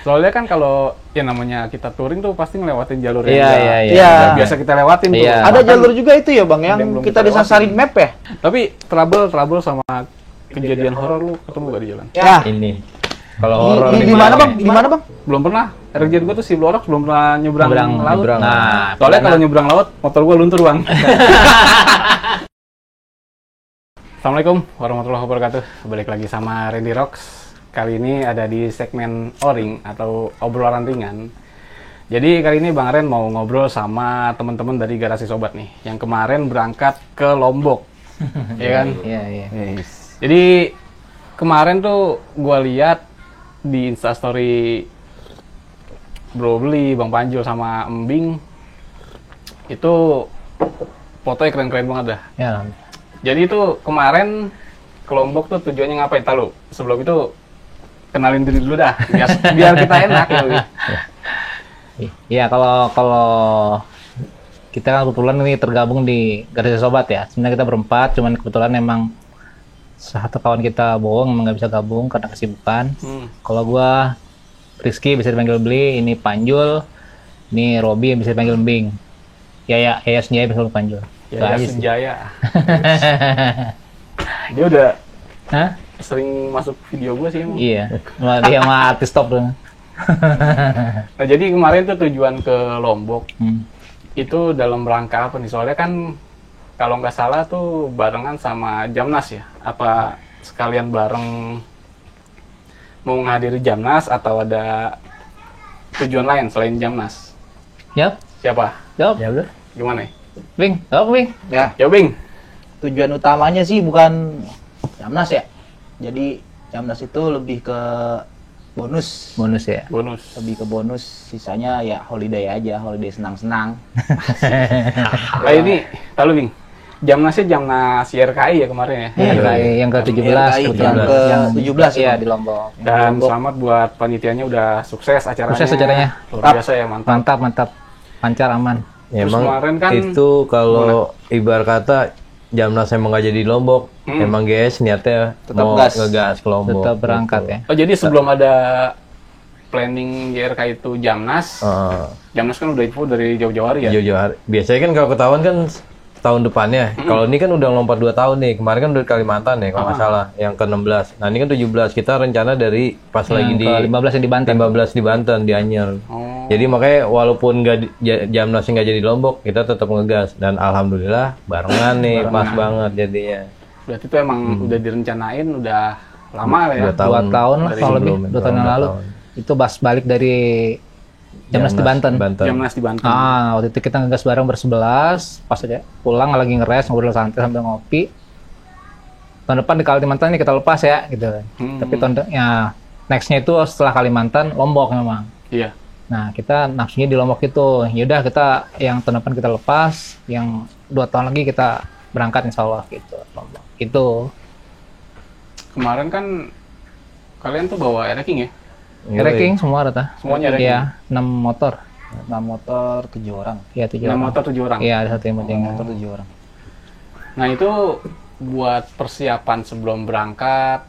Soalnya kan kalau ya namanya kita touring tuh pasti ngelewatin jalur Iya, yang iya, iya. nggak biasa kita lewatin tuh. Iya. Ada Bahkan jalur juga itu ya Bang yang belum kita kita disasarin lewatin. map ya? Tapi trouble sama kejadian horor lu ketemu gak di jalan? Ya. Ini. Kalau horor Di mana Bang? Di mana Bang? Belum pernah. RJ gua tuh si Blorox belum pernah nyebrang laut. nyebrang. Nah, soalnya kalau nyebrang laut motor gua luntur, Bang. Assalamualaikum warahmatullahi wabarakatuh. Balik lagi sama Randy Rocks. Kali ini ada di segmen O-Ring atau obrolan ringan. Jadi kali ini Bang Ren mau ngobrol sama teman-teman dari Garasi Sobat nih, yang kemarin berangkat ke Lombok, ya kan? Iya, iya. Jadi kemarin tuh gua lihat di Instastory Bro Beli, Bang Panjul sama Embing itu fotonya keren-keren banget dah. Ya. Jadi itu kemarin ke Lombok tuh tujuannya ngapain? Tahu? Sebelum itu kenalin diri dulu dah, biar kita enak. Iya, kalau kita kan kebetulan ini tergabung di Garasi Sobat ya. Sebenarnya kita berempat, cuman kebetulan memang satu kawan kita bohong, emang nggak bisa gabung karena kesibukan. Kalau gua Rizky bisa dipanggil Beli, ini Panjul, ini Robi yang bisa dipanggil Embing. Ya Senjaya bisa dipanggil Panjul. Ya, Senjaya. Dia udah Hah? sering masuk video gue sih emang. Iya, dia mah artis top tuh. Nah jadi kemarin tuh tujuan ke Lombok Hmm. itu dalam rangka apa nih? Soalnya kan kalau nggak salah tuh barengan sama Jamnas ya? Apa sekalian bareng mau menghadiri Jamnas atau ada tujuan lain selain Jamnas? Yap, Siapa? jawab. Ya udah. Gimana ya? Bing, jawab Bing. Ya, Ya Bing. tujuan utamanya sih bukan Jamnas ya. Jadi Jamnas itu lebih ke bonus. Bonus ya. Bonus. Lebih ke bonus, sisanya ya holiday aja, holiday senang-senang. Nah ini, tahu Bing. Jamnasnya Jamnas YRKI ya kemarin ya? Yang ke-17 YRKI kebetulan. yang ke-17 Iya, ya. di Lombok. Dan selamat buat panitianya udah sukses acaranya. Sukses acaranya. Luar biasa ya, mantap. Mantap. Lancar, aman. Ya, Terus emang kemarin kan itu kalau ibarat kata Jamnas emang gak jadi di Lombok, emang guys niatnya Tetap mau gas. ngegas ke Lombok. Tetap berangkat gitu. ya. Oh jadi sebelum ada planning YRK itu Jamnas, Jamnas kan udah info dari jauh-jauh hari ya? Jauh-jauh hari. Biasanya kan kalau ketahuan kan tahun depannya. Kalau ini kan udah lompat 2 tahun nih. Kemarin kan udah di Kalimantan ya kalau nggak salah, yang ke-16. Nah, ini kan 17. Kita rencana dari pas lagi di ke-15 yang di Banten. 15 di Banten, di Anyer. Oh. Jadi makanya walaupun Jamnasnya nggak jadi di Lombok, kita tetap ngegas. Dan alhamdulillah barengan nih, pas banget jadinya. Berarti itu emang udah direncanain udah lama lah ya? 2 2 tahun lah Dari kalau lebih. sebelumnya, 2 tahun yang 2 lalu. tahun. Itu balik dari Jamnas di Banten. Jamnas di Banten. Waktu itu kita ngegas bareng ber-11, pas aja pulang lagi ngeres, ngobrol santai sambil ngopi. Tahun depan di Kalimantan ini kita lepas ya, gitu. Tapi ya next-nya itu setelah Kalimantan, Lombok memang. Iya. Nah, kita nafsunya di Lombok itu. Yaudah kita yang tahun depan kita lepas, yang 2 tahun lagi kita berangkat insya Allah gitu. Lombok. Itu. Kemarin kan kalian tuh bawa Ereking ya? Ranking semua rata. Semuanya ranking? Iya, 6 motor. 6 motor, 7 orang. Iya, 7 6 orang. motor 7 orang? Iya, ada satu yang penting. Motor 7 orang. Nah itu buat persiapan sebelum berangkat,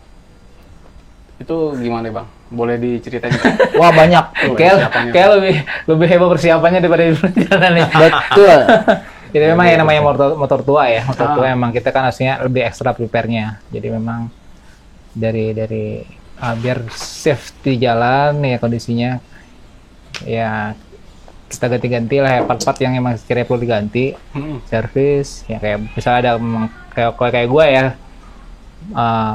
itu gimana Bang? Boleh diceritain nggak? Wah, banyak. Persiapannya. Kayak lebih hebat persiapannya daripada di perjalanan nih. Betul. Itu memang yang namanya motor tua ya. Motor tua emang kita kan harusnya lebih ekstra prepare-nya. Jadi memang dari biar safety jalan ya kondisinya, ya kita ganti-ganti lah ya part-part yang emang kira perlu diganti, servis ya kayak misalnya ada memang kayak gue ya,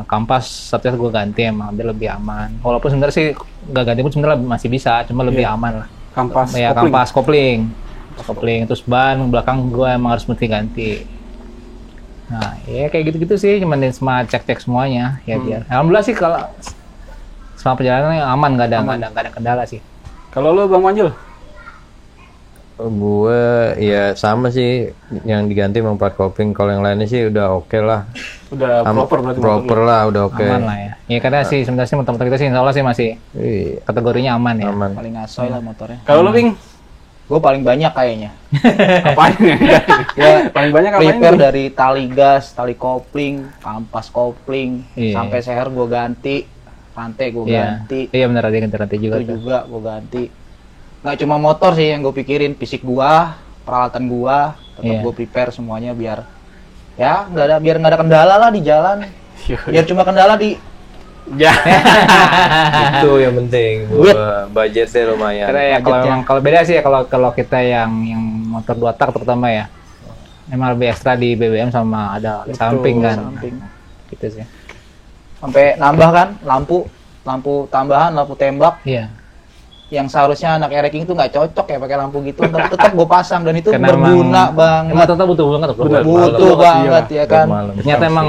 kampas satunya gue ganti emang biar lebih aman. Walaupun sebenarnya sih nggak ganti pun sebenarnya masih bisa, cuma lebih aman lah. Kampas Ya kopling. kampas kopling, terus ban belakang gue emang harus mesti ganti. Nah ya kayak gitu-gitu sih, cuman semua cek semuanya ya biar. Alhamdulillah sih kalau selama perjalanan aman, nggak ada kendala sih. Kalau lo Bang Manjul? Gue ya sama sih, yang diganti memang plat kopling. Kalau yang lainnya sih udah oke lah. Udah proper berarti? Proper lah, udah oke. Aman lah ya. Ya karena sih sebenarnya sih motor kita sih insya Allah sih masih Iya, kategorinya aman ya. aman. Paling asoy lah motornya. Kalau lo Bing? Gue paling banyak kayaknya. Apain ya? Paling banyak apain? Prepare dari tali gas, tali kopling, kampas kopling, Iya. sampai seher gue ganti. rantai gue Iya. ganti. Iya benar, ada ganti-ganti juga Itu tuh. juga gue ganti. Nggak cuma motor sih yang gue pikirin, fisik gua, peralatan gua, tetap Iya. gue prepare semuanya biar ya biar nggak ada kendala lah di jalan. Yoi. Biar cuma kendala di Ya. Itu yang penting. Duit. Budgetnya lumayan. Karena ya kalau Budgetnya. memang kalau beda sih ya kalau kita yang motor 2 tak terutama ya. Memang lebih ekstra di BBM sama ada samping kan. samping. Gitu sih. Sampai nambah kan lampu tambahan, lampu tembak Iya. yang seharusnya anak ereking itu nggak cocok ya pakai lampu gitu, tapi tetap gue pasang dan itu Karena berguna emang banget. ternyata butuh banget tuh. Bener. Butuh Malam. banget ya kan. Malam. Ternyata emang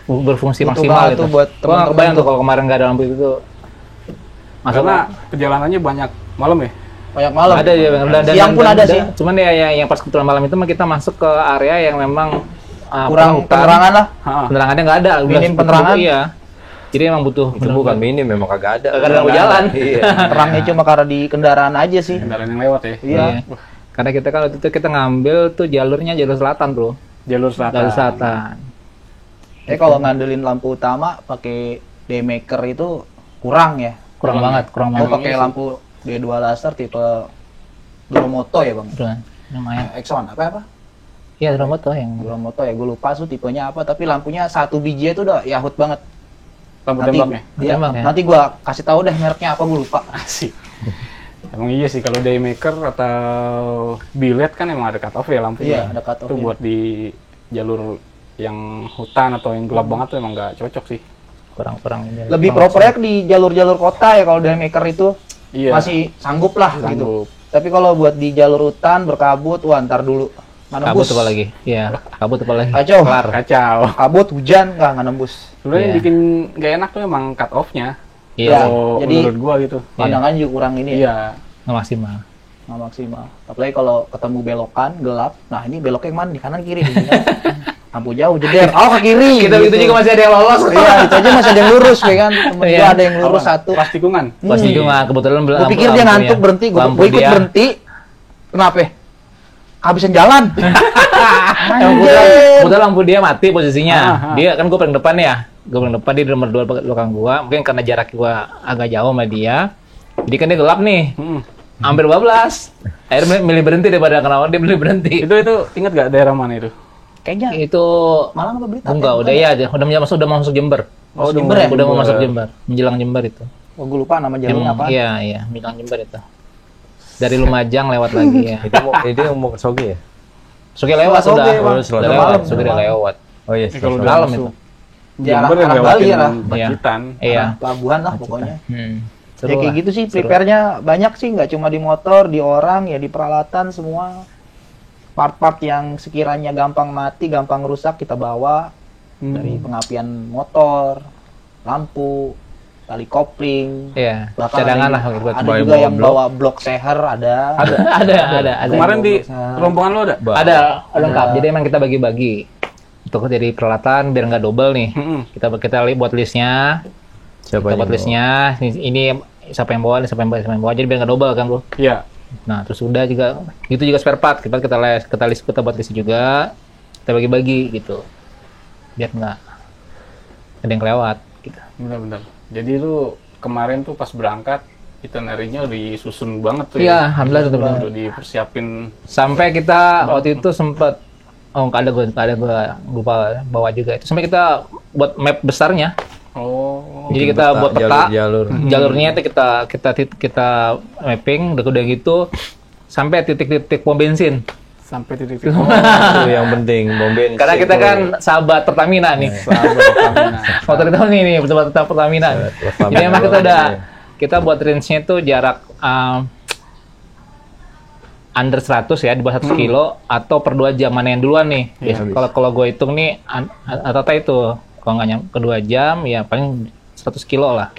berfungsi Butuh maksimal banget itu. tuh buat Gua teman-teman kebayang tuh tuh. kalau kemarin nggak ada lampu itu tuh. Karena perjalanannya banyak malam ya. Banyak malam. Ada ya, Siang pun ada sih. Cuman ya yang pas kebetulan malam itu mah kita masuk ke area yang memang Kurang hutan. penerangan lah. Ha-ha. Penerangannya nggak ada. udah Minim seperti penerangan. itu, iya. Jadi emang butuh Itu bukan minim, memang kagak ada. Kagak ada lampu jalan. Iya. Terangnya cuma karena di kendaraan aja sih. Kendaraan yang lewat ya. Iya. Karena kita kan waktu itu kita ngambil tuh jalurnya jalur selatan, Bro. Jalur selatan. Jalur selatan. Kalau ngandelin lampu utama pakai daymaker itu kurang ya. Kurang banget, kurang Gue banget. pakai lampu D2 laser tipe Duromoto ya bang. Udah, lumayan. Exxon apa? Iya, drama tuh yang Duromoto ya, gue lupa tuh tipenya apa. Tapi lampunya 1 biji itu udah yahut banget. Lampu Nanti, tembaknya. iya, Tembak ya? nanti gue kasih tahu deh mereknya apa, gue lupa. Asik. Emang iya sih kalau daymaker atau billet kan emang ada cut off ya lampunya. Iya, ada cut off Itu ya. buat di jalur yang hutan atau yang gelap banget tuh emang nggak cocok sih. kurang ini. Lebih propernya di jalur-jalur kota ya kalau daymaker itu Iya. masih sanggup lah gitu. Sanggup. Tapi kalau buat di jalur hutan berkabut, wah ntar dulu. Nggak Kabut nembus. apa lagi? Iya, kabut apa lagi? Kacau. Kacau. Kabut, hujan, nggak nembus. Sebenarnya yang Iya. bikin nggak enak tuh emang cut off-nya. Iya, Ya, Kalau jadi menurut gua gitu. Pandangan juga kurang ini ya, Iya. nggak maksimal. nggak maksimal. Apalagi kalau ketemu belokan, gelap. Nah ini beloknya yang mana? Di kanan kiri. Lampu jauh, jeder. Oh ke kiri. Kita gitu. itu juga masih ada yang lolos. Iya, itu aja masih ada yang lurus, ya kan? Temen Iya. gua ada yang lurus satu. Pas tikungan. Pas juga kebetulan Gue pikir dia ngantuk berhenti, gue ikut berhenti. Kenapa? Kehabisan jalan. Kebetulan lampu dia mati posisinya. Ah. Dia kan gue paling depan ya. Gue paling depan, dia di nomor 2 belakang gua. Mungkin karena jarak gua agak jauh sama dia. Jadi kan dia gelap nih. Hmm. Hampir 12. Akhirnya milih berhenti daripada kenapa dia milih berhenti. Itu ingat gak daerah mana itu? Kayaknya Itu Malang apa Blitar? enggak, udah ya, udah mau masuk Jember. Oh, Jember ya? Udah mau masuk Jember, menjelang Jember itu. Oh, gue lupa nama jalurnya apa. Iya, menjelang Jember itu. Dari Lumajang lewat lagi ya. Itu yang mau ke Sogi ya? Sugi lewat Soge, sudah. Bang. Sudah Udah lewat, malam, Sugi udah udah malam. lewat. Oh iya, Kalau udah Malam masuk itu. Jember yang Arah Bali lewatin ya, Pacitan. Iya. Pelabuhan lah pokoknya. Seru Ya kayak lah. gitu sih, prepare-nya banyak sih, nggak cuma di motor, di orang, ya di peralatan semua. Part-part yang sekiranya gampang mati, gampang rusak kita bawa. Dari pengapian motor, lampu, tali kopling. Iya, Bahkan cadangan ada, lah buat ada bawa juga yang blok. bawa blok seher, ada. ada. Kemarin di rombongan lo ada? Ada lengkap. Jadi emang kita bagi-bagi. Untuk jadi peralatan biar nggak double nih. Mm-mm. Kita buat listnya. Siapa Kita buat listnya. Ini siapa yang bawa, ini siapa yang bawa. Jadi biar nggak double kan, Bro. Iya. Nah, terus udah juga gitu juga spare part. Kita buat list juga. Kita bagi-bagi gitu. Biar nggak ada yang kelewat gitu. Benar-benar. Jadi lu kemarin tuh pas berangkat itinerary-nya disusun banget tuh Iya, ya. alhamdulillah itu benar. Udah dipersiapin. Sampai kita waktu itu sempat nggak ada gue lupa bawa juga itu. Sampai kita buat map besarnya. Oh. Jadi kita buat peta. jalur. Jalurnya itu kita mapping udah gitu sampai titik-titik pom bensin. Sampai titik-titik. Itu yang penting, bom bensin. Karena kita kan sahabat Pertamina nih. Sahabat Pertamina. Motor kita nih sahabat Pertamina. Pertamina. Jadi emang kita buat range-nya itu jarak under 100 ya, di bawah 100 kilo atau per 2 jam, mana yang duluan nih. Iya, Kalau gue hitung nih rata-rata itu kalau nggak nyampe ke 2 jam ya paling 100 kilo lah.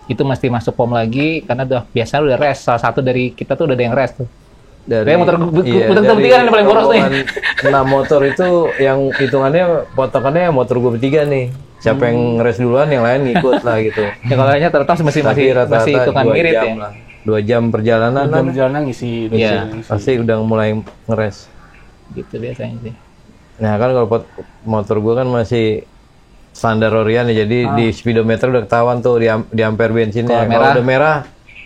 Itu mesti masuk pom lagi karena udah biasanya udah rest. Salah satu dari kita tuh udah ada yang rest tuh. Dari motor iya, bertiga yang paling boros nih. 6 motor itu yang hitungannya potongannya motor gue bertiga nih. Siapa yang ngeres duluan, yang lain ngikut lah gitu. Ya kalau lainnya ternyata masih Tapi rata-rata hitungan 2 mirip jam ya. lah. 2 jam perjalanan Jam lah. jalan ngisi. Iya. Pasti udah mulai ngeres. Gitu biasanya sih. Nah kan kalau motor gue kan masih standar Orion ya. Jadi di speedometer udah ketahuan tuh di ampere bensinnya. Kalau Kalau udah merah,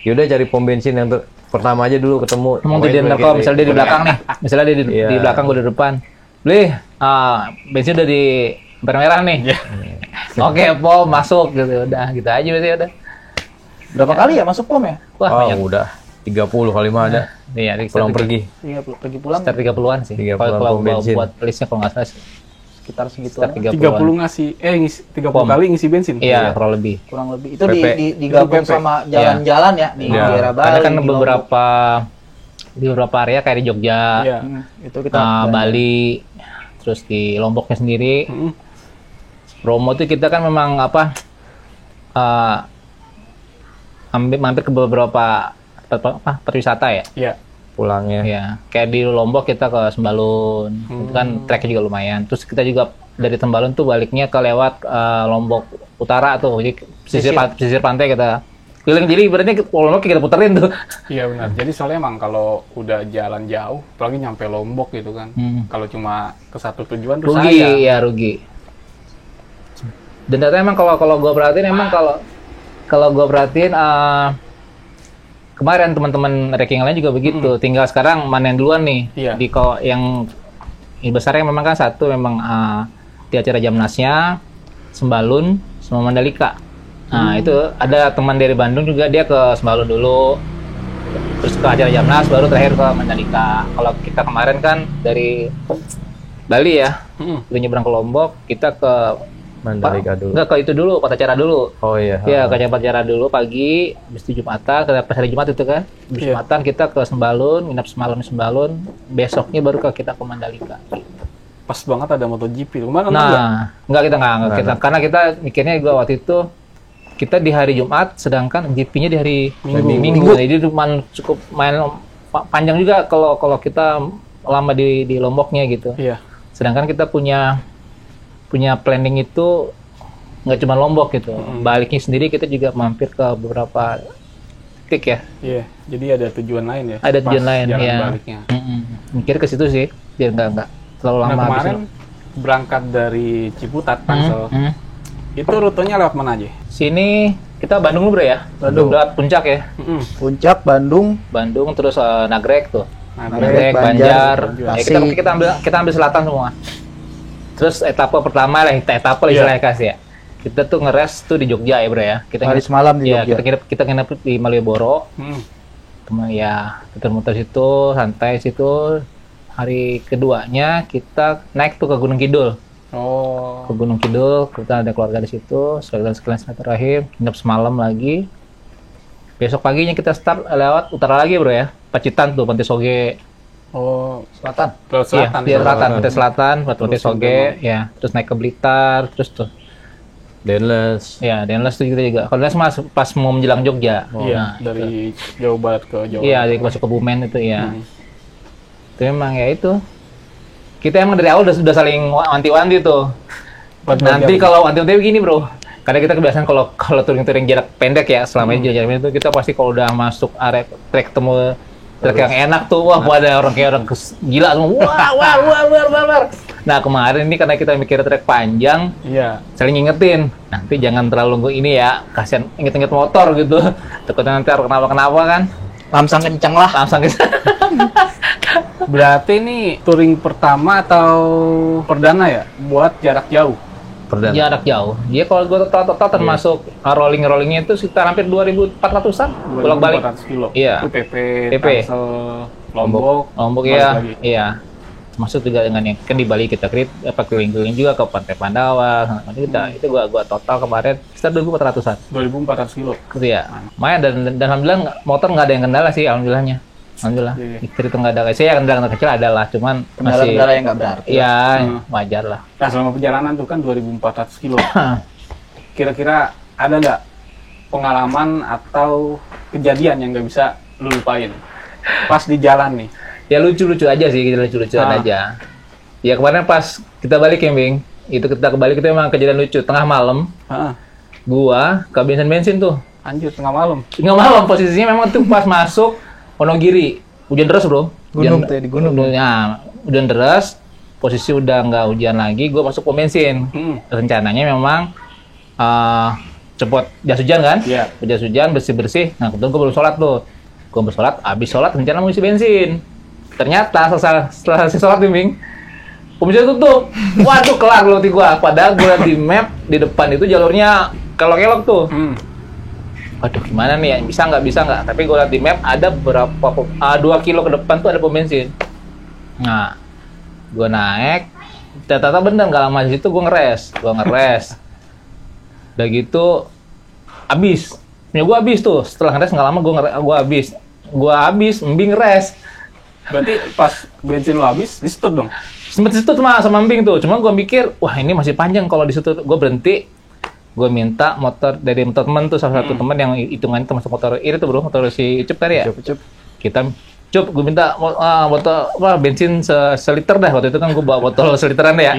yaudah cari pom bensin yang pertama aja dulu ketemu. Emang tuh dia Pokoknya kalau misalnya dia di belakang nih, misalnya dia di Iya. belakang, gue di depan. Beli, bensin udah di ampere merah nih. Oke, pom masuk gitu, udah gitu aja berarti udah. Berapa kali ya masuk pom ya? Wah, Oh, banyak. udah 30 kali mah ada. Iya, Pulang pergi. 30 pergi pulang Sekitar 30-an sih. 30-an Kalau pom bensin. buat listnya kalau nggak salah sekitar segitu sekitar 30-an. 30 ngasih 30 Pom. kali ngisi bensin. Iya, kurang lebih. kurang lebih. Itu PP. digabung Itu PP. sama jalan-jalan ya di Iya. daerah Bali. Ada kan di Lombok. di beberapa area kayak di Jogja, Iya. Itu kita Bali, terus di Lomboknya sendiri. Mm. Bromo tuh kita kan memang mampir ke beberapa perwisata ya. Iya. Pulangnya. Ya, kayak di Lombok kita ke Sembalun, itu kan treknya juga lumayan. Terus kita juga dari Sembalun tuh baliknya ke lewat Lombok Utara tuh, jadi pesisir pantai kita keliling. Jadi berarti Lombok kita puterin tuh. Iya benar. Jadi soalnya emang kalau udah jalan jauh, apalagi nyampe Lombok gitu kan. Kalau cuma ke satu tujuan tuh Rugi, sayang. ya rugi. Dan ternyata emang kalau gue perhatiin kalau gue perhatiin kemarin teman-teman ranking lain juga begitu. Tinggal sekarang mana yang duluan nih. Iya. Di kalau yang besarnya memang kan satu memang di acara Jamnasnya Sembalun sama Mandalika. Nah itu ada teman dari Bandung juga, dia ke Sembalun dulu, terus ke acara Jamnas, baru terakhir ke Mandalika. Kalau kita kemarin kan dari Bali ya, Mm. kita nyebrang ke Lombok, kita ke Mandalika dulu. Enggak, ke itu dulu, Patacara dulu. Oh iya. Iya, ke Patacara dulu pagi, habis itu Jumatan, pas hari Jumat itu kan. Habis Iya. Jumatan kita ke Sembalun, nginap semalam di Sembalun, besoknya baru kita ke Mandalika. Pas banget ada MotoGP. Kemana enggak? Nah, enggak kita karena kita mikirnya juga waktu itu kita di hari Jumat, sedangkan GP-nya di hari Minggu. Jadi cuma cukup main panjang juga kalau kita lama di Lomboknya gitu. Iya. Sedangkan kita punya planning itu nggak cuma Lombok gitu. Baliknya sendiri kita juga mampir ke beberapa titik ya. Iya. Jadi ada tujuan lain ya. Ada pas tujuan lain jalan ya. baliknya. Mikir ke situ sih, biar nggak terlalu Nah, lama. kemarin berangkat dari Ciputat, Tangsel. Itu rutenya lewat mana aja? Sini kita Bandung dulu bro ya. Bandung. Lewat Puncak ya. Puncak, Bandung, Terus Nagrek tuh. Nagrek, Nagrek, Banjar. Banjar, Ya, Tasik. kita ambil selatan semua. Terus etapa pertama lah, etapa istilahnya kasih ya. Kita tuh ngeres tuh di Jogja ya bro ya. Kita hari nginep- semalam di ya, Jogja. kita nginep di Malioboro. Mm. Kemudian ya muter-muter situ, santai situ. Hari keduanya kita naik tuh ke Gunung Kidul. Oh. Ke Gunung Kidul, kita ada keluarga di situ, sekalian silaturahim, nginep semalam lagi. Besok paginya kita start lewat utara lagi bro ya. Pacitan tuh, Pantai Soge. Oh. Selatan. Lewat selatan. Iya, selatan, Pantai Selatan, Pantai Terus Soge, ya. Terus naik ke Blitar, terus tuh. Denles. Ya, Denles tuh kita juga. Kalau Denles pas mau menjelang Jogja. Iya. Nah, Dari Jawa Barat ke Jawa. iya, dari masuk ke Bumen itu ya. Hmm. Itu memang ya itu. Kita emang dari awal udah saling wanti-wanti tuh. Nanti kalau wanti-wanti begini bro, karena kita kebiasaan kalau touring jarak pendek ya, selama ini jarak pendek itu kita pasti kalau udah masuk area trek ketemu trek yang enak tuh, wah ada orang kayak orang gila semua, wah. Nah kemarin ini karena kita mikir trek panjang, Iya. saling ngingetin, nanti jangan terlalu nunggu ini ya, kasihan inget-inget motor gitu, takutnya nanti kenapa-kenapa kan, Lamsang kencang lah. langsung gitu. Berarti ini touring pertama atau perdana ya buat jarak jauh? Perdana. Jarak jauh. Dia kalau gue total termasuk rollingnya itu sekitar hampir 2.400-an bolak-balik. 2.400 kilo. Iya. Itu PP, PP. Tangsel, Lombok. Lombok balik ya. lagi. Iya. Masuk juga dengan yang kan di Bali kita keliling-keliling juga ke Pantai Pandawa. Nanti kita itu gua total kemarin sekitar 2.400-an. 2.400 kilo. Gitu ya. Lumayan dan alhamdulillah motor nggak ada yang kendala sih alhamdulillahnya. Alhamdulillah. Iya. Itu nggak ada. Saya kendala kecil adalah cuman masih Kendala-kendala yang nggak berarti. iya wajar lah. Nah, selama perjalanan tuh kan 2.400 kilo. Kira-kira ada nggak pengalaman atau kejadian yang nggak bisa lu lupain pas di jalan nih? Ya lucu-lucu aja sih, kita lucu-lucuan aja. Ya kemarin pas kita balik camping, itu kita kebalik itu emang kejadian lucu. Tengah malam, Heeh. gua ke bensin tuh. Anjir, tengah malam. Tengah malam posisinya memang tuh pas masuk Wonogiri. Hujan deras bro. Gunung tuh ya, di gunung. Ya, hujan deras. posisi udah nggak hujan lagi, gue masuk pom bensin. Rencananya memang cepot jas hujan kan? Iya. Jas hujan bersih-bersih. Nah, kebetulan gue belum sholat tuh. Gue bersolat, habis sholat rencana mau isi bensin. Ternyata setelah selesai sholat bimbing, pom bensin tutup. Waduh, kelar loh gue. Padahal gue liat di map di depan itu jalurnya kelok-kelok tuh. Waduh, gimana nih ya? Bisa nggak? Tapi gue liat di map ada berapa 2 kilo ke depan tuh ada pom bensin. Nah, gue naik. Ternyata bener nggak lama di situ gue ngeres. Udah gitu habis. Punya gue habis tuh. Setelah ngeres nggak lama gue habis. Gue habis, Mbing ngeres. Berarti pas bensin lo habis, di stop dong? Sempet di situ sama Mbing tuh. Cuma gue mikir, wah ini masih panjang kalau di situ. Gue berhenti. Gue minta motor dari motor temen tuh, salah satu temen yang hitungannya termasuk motor ini tuh bro, motor si Ucup tadi ya. Cup, gue minta botol bensin seliter dah. Waktu itu kan gue bawa botol seliteran deh ya.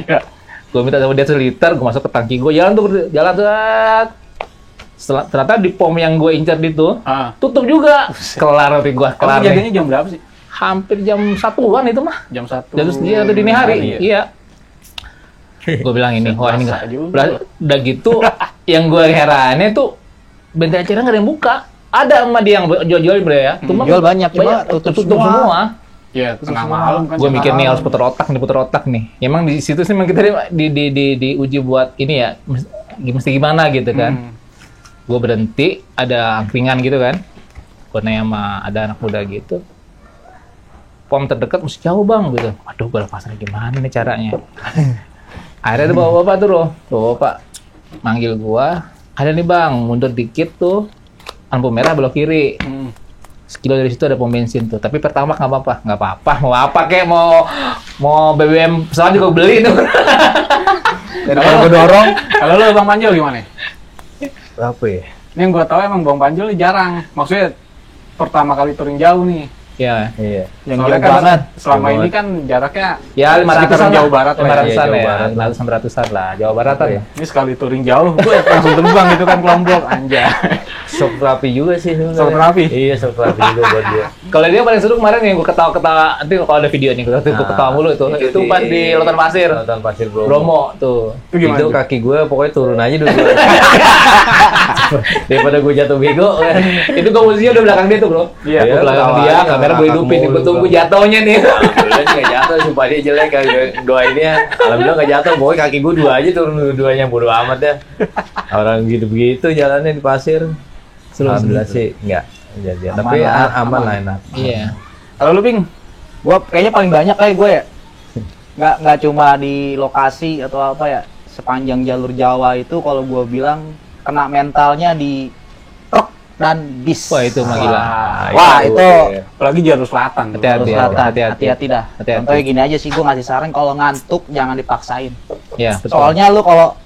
Gue minta sama dia seliter, gue masuk ke tangki gue, jalan tuh. Ternyata di pom yang gue incar itu tutup juga. Kelar gue, kelar. Jadinya jam berapa sih? Hampir jam 1-an itu mah. Jam 1. Jam atau dini hari. Iya. Gue bilang ini, wah ini nggak. Udah gitu, yang gue herannya tuh bentar acara nggak ada yang buka. Ada sama dia yang jual-jual bro ya. Jual banyak, cuma tutup semua. Iya, tengah malam kan. Gue mikir nih harus putar otak nih. Emang di situ sih memang kita diuji buat ini ya, mesti gimana gitu kan. Gue berhenti, ada angkringan gitu kan. Gue nanya sama ada anak muda gitu. Pom terdekat mesti jauh bang gitu. Aduh, gue pasang gimana nih caranya. Akhirnya ada bapak-bapak tuh loh. Bapak manggil gua. Ada nih bang, mundur dikit tuh. Lampu merah belok kiri. Sekilo dari situ ada pom bensin tuh. Tapi pertama nggak apa-apa. Mau apa kek, mau BBM pesawat juga beli tuh. Kalau gue dorong. Kalau lo Bang Panjol gimana? Apa ya? Ini yang gue tahu emang Bang Panjol jarang. Maksudnya pertama kali touring jauh nih. Iya. Yang Soalnya jauh kan banget. selama ini kan jaraknya Ya 500-an Jawa Barat lah. 500-an Jawa ya. Barat. 500-an lah. Jawa Baratan ya. Ini sekali touring jauh, gue langsung terbang gitu kan kelompok anjay. Sok terapi juga sih sebenarnya. Sok terapi? Iya, sok terapi juga buat dia. Kalau dia paling seru kemarin yang gue ketawa-ketawa, nanti kalau ada video nih, gue ketawa mulu tuh. Itu pas di Lautan Pasir. Lautan Pasir Bromo tuh. Itu gimana? Itu kaki gue pokoknya turun aja dulu. Daripada gue jatuh bego kan. Itu gue posisinya udah belakang dia tuh bro. Iya, Gue belakang ketawa dia, aja, kamera gue ngakak hidupin, mulu, gue tunggu Bang. jatuhnya nih. Udah nggak jatuh, sumpah dia jelek kan. Doainnya, alhamdulillah nggak jatuh. Pokoknya kaki gue dua aja turun dua-duanya, bodo amat ya. Orang gitu-begitu jalannya di pasir. Alhamdulillah sih nggak kejadian. Tapi aman lah, enak. Iya. Kalau lu Ping, Gue kayaknya paling banyak kayak gue ya. Nggak cuma di lokasi atau apa ya. Sepanjang jalur Jawa itu kalau gue bilang kena mentalnya di truk dan bis. Wah itu mah gila. Wah, itu apalagi jalur selatan. tuh. Hati-hati. Jalur selatan. hati-hati. Hati-hati dah. Hati-hati. Contohnya gini aja sih, gue ngasih saran kalau ngantuk jangan dipaksain. Iya, betul. Soalnya lu kalau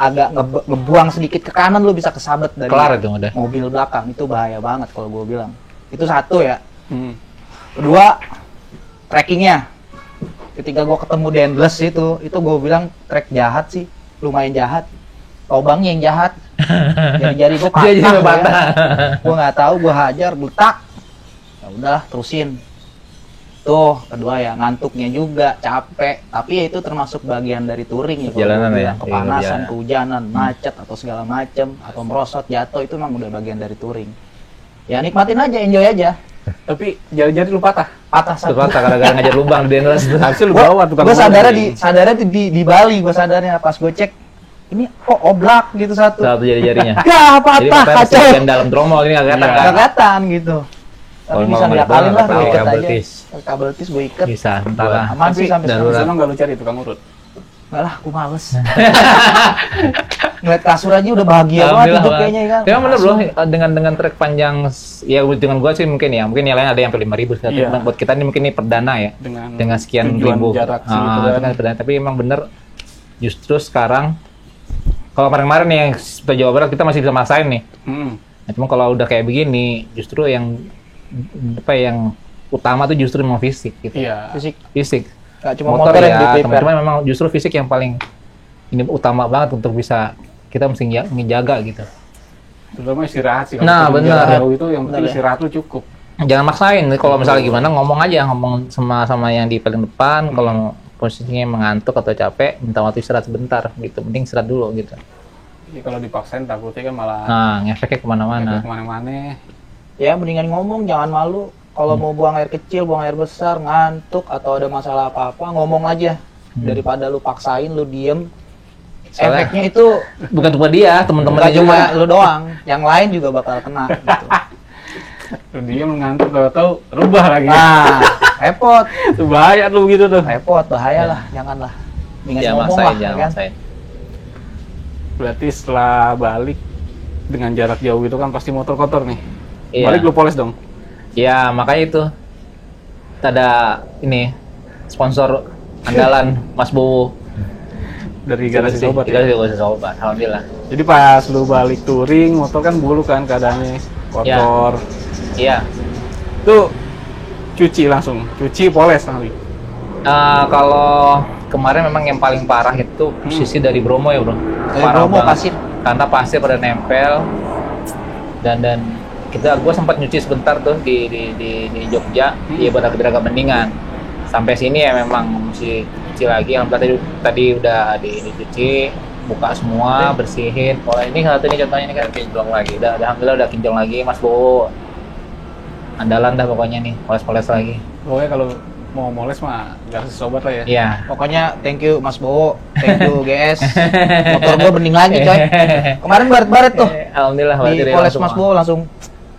agak ngebuang sedikit ke kanan lu bisa kesabet dari Kelar itu udah. mobil belakang. Itu bahaya banget kalau gue bilang. Itu satu ya. Hmm. 2, trackingnya. Ketika gue ketemu Dendles itu gue bilang track jahat sih, lumayan jahat. Lobangnya yang jahat. Jari-jari gue patah. Jadi ya. patah. Gue nggak tahu, gue hajar, geletak. Ya udah, terusin. Tuh, kedua ya ngantuknya juga, capek. Tapi ya itu termasuk bagian dari touring ya. kalau Jalanan gua ya? bilang. Kepanasan, Iya, kehujanan, macet atau segala macem, atau merosot, jatuh itu memang udah bagian dari touring. Ya nikmatin aja, enjoy aja. Tapi jari-jari lu patah. Patah Itu satu. patah gara-gara ngajar lubang di Endless. Harusnya lu bawa tukang Gue sadarnya mobil. di Bali, gue sadarnya pas gue cek ini kok oblak gitu satu. Satu jari-jarinya. Ya Jadi patah patah kacau. bagian dalam tromol ini nggak kelihatan kan? Kelihatan gitu. Tapi Kalau bisa mau diakalin lah, pakai gue ikat kabel aja. tis. Kabel tis gue ikat. Bisa, entar lah. Aman sih sampai Di sekarang. sana nggak lu cari tukang urut. Enggak lah, aku males. Ngeliat kasur aja udah bahagia banget Alhamdulillah, hidup Bang. kayaknya kan. Ya bener bro, Kasur. dengan trek panjang, ya dengan gua sih mungkin yang lain ada yang sampai 5.000 sih. Iya. Buat kita ini mungkin ini perdana ya. Dengan Sekian tujuan ribu. jarak segitu Itu kan. kan perdana. Tapi emang bener, justru sekarang, kalau kemarin-kemarin nih yang setelah Jawa Barat kita masih bisa maksain nih. Hmm. Nah, cuma kalau udah kayak begini, justru yang utama tuh justru memang fisik gitu. Iya. Fisik. Gak cuma motor yang di prepare. teman-teman memang justru fisik yang paling ini utama banget untuk bisa kita mesti ngejaga gitu. Terutama istirahat sih. Nah, Kalau benar. jarak jauh itu yang penting Benar ya. istirahat lu cukup. Jangan maksain. Kalau misalnya gimana ngomong aja, ngomong sama yang di paling depan. Kalau posisinya mengantuk atau capek, minta waktu istirahat sebentar gitu, mending istirahat dulu gitu. Jadi kalau dipaksain takutnya kan malah Nah, ngefeknya kemana-mana. kemana-mana. Ya mendingan ngomong, jangan malu. Kalau mau buang air kecil, buang air besar, ngantuk atau ada masalah apa-apa, ngomong aja. Daripada lu paksain, lu diem. Soalnya- Efeknya itu Bukan cuma dia, teman-teman nggak cuma lu doang, yang lain juga bakal kena. Gitu. Terus dia mengantuk tahu rubah lagi. Nah, repot, Itu bahaya tuh gitu tuh. repot, bahaya lah, janganlah. Mendingan Jangan ngomong maksain, lah, jangan ya kan? maksain. Berarti setelah balik dengan jarak jauh itu kan pasti motor kotor nih. Iya. Balik lu poles dong. Ya, makanya itu. Kita ada ini sponsor andalan Mas Bowo. Dari garasi sobat ya. Garasi sobat, alhamdulillah. Jadi pas lu balik touring, motor kan bulu kan keadaannya kotor. Iya. Itu cuci langsung, cuci poles nanti. Kalau kemarin memang yang paling parah itu sisi dari Bromo ya, Bro. Dari Parah Bromo, banget. pasir. Karena pasir pada nempel dan gua sempat nyuci sebentar tuh di Jogja, ya agak mendingan. Sampai sini ya memang mesti cuci lagi. Alhamdulillah tadi udah dicuci, buka semua, bersihin. Kalau ini satu ini contohnya ini kan kinclong lagi. Alhamdulillah udah kinclong lagi, Mas Bowo. Andalan dah pokoknya nih, poles-poles lagi. Pokoknya kalau mau moles mah garasi sobat lah ya. Iya. Pokoknya thank you Mas Bowo, thank you GS. Motor gua bening lagi coy. Kemarin baret-baret tuh. Alhamdulillah Di berarti dia poles langsung- Mas Bowo langsung.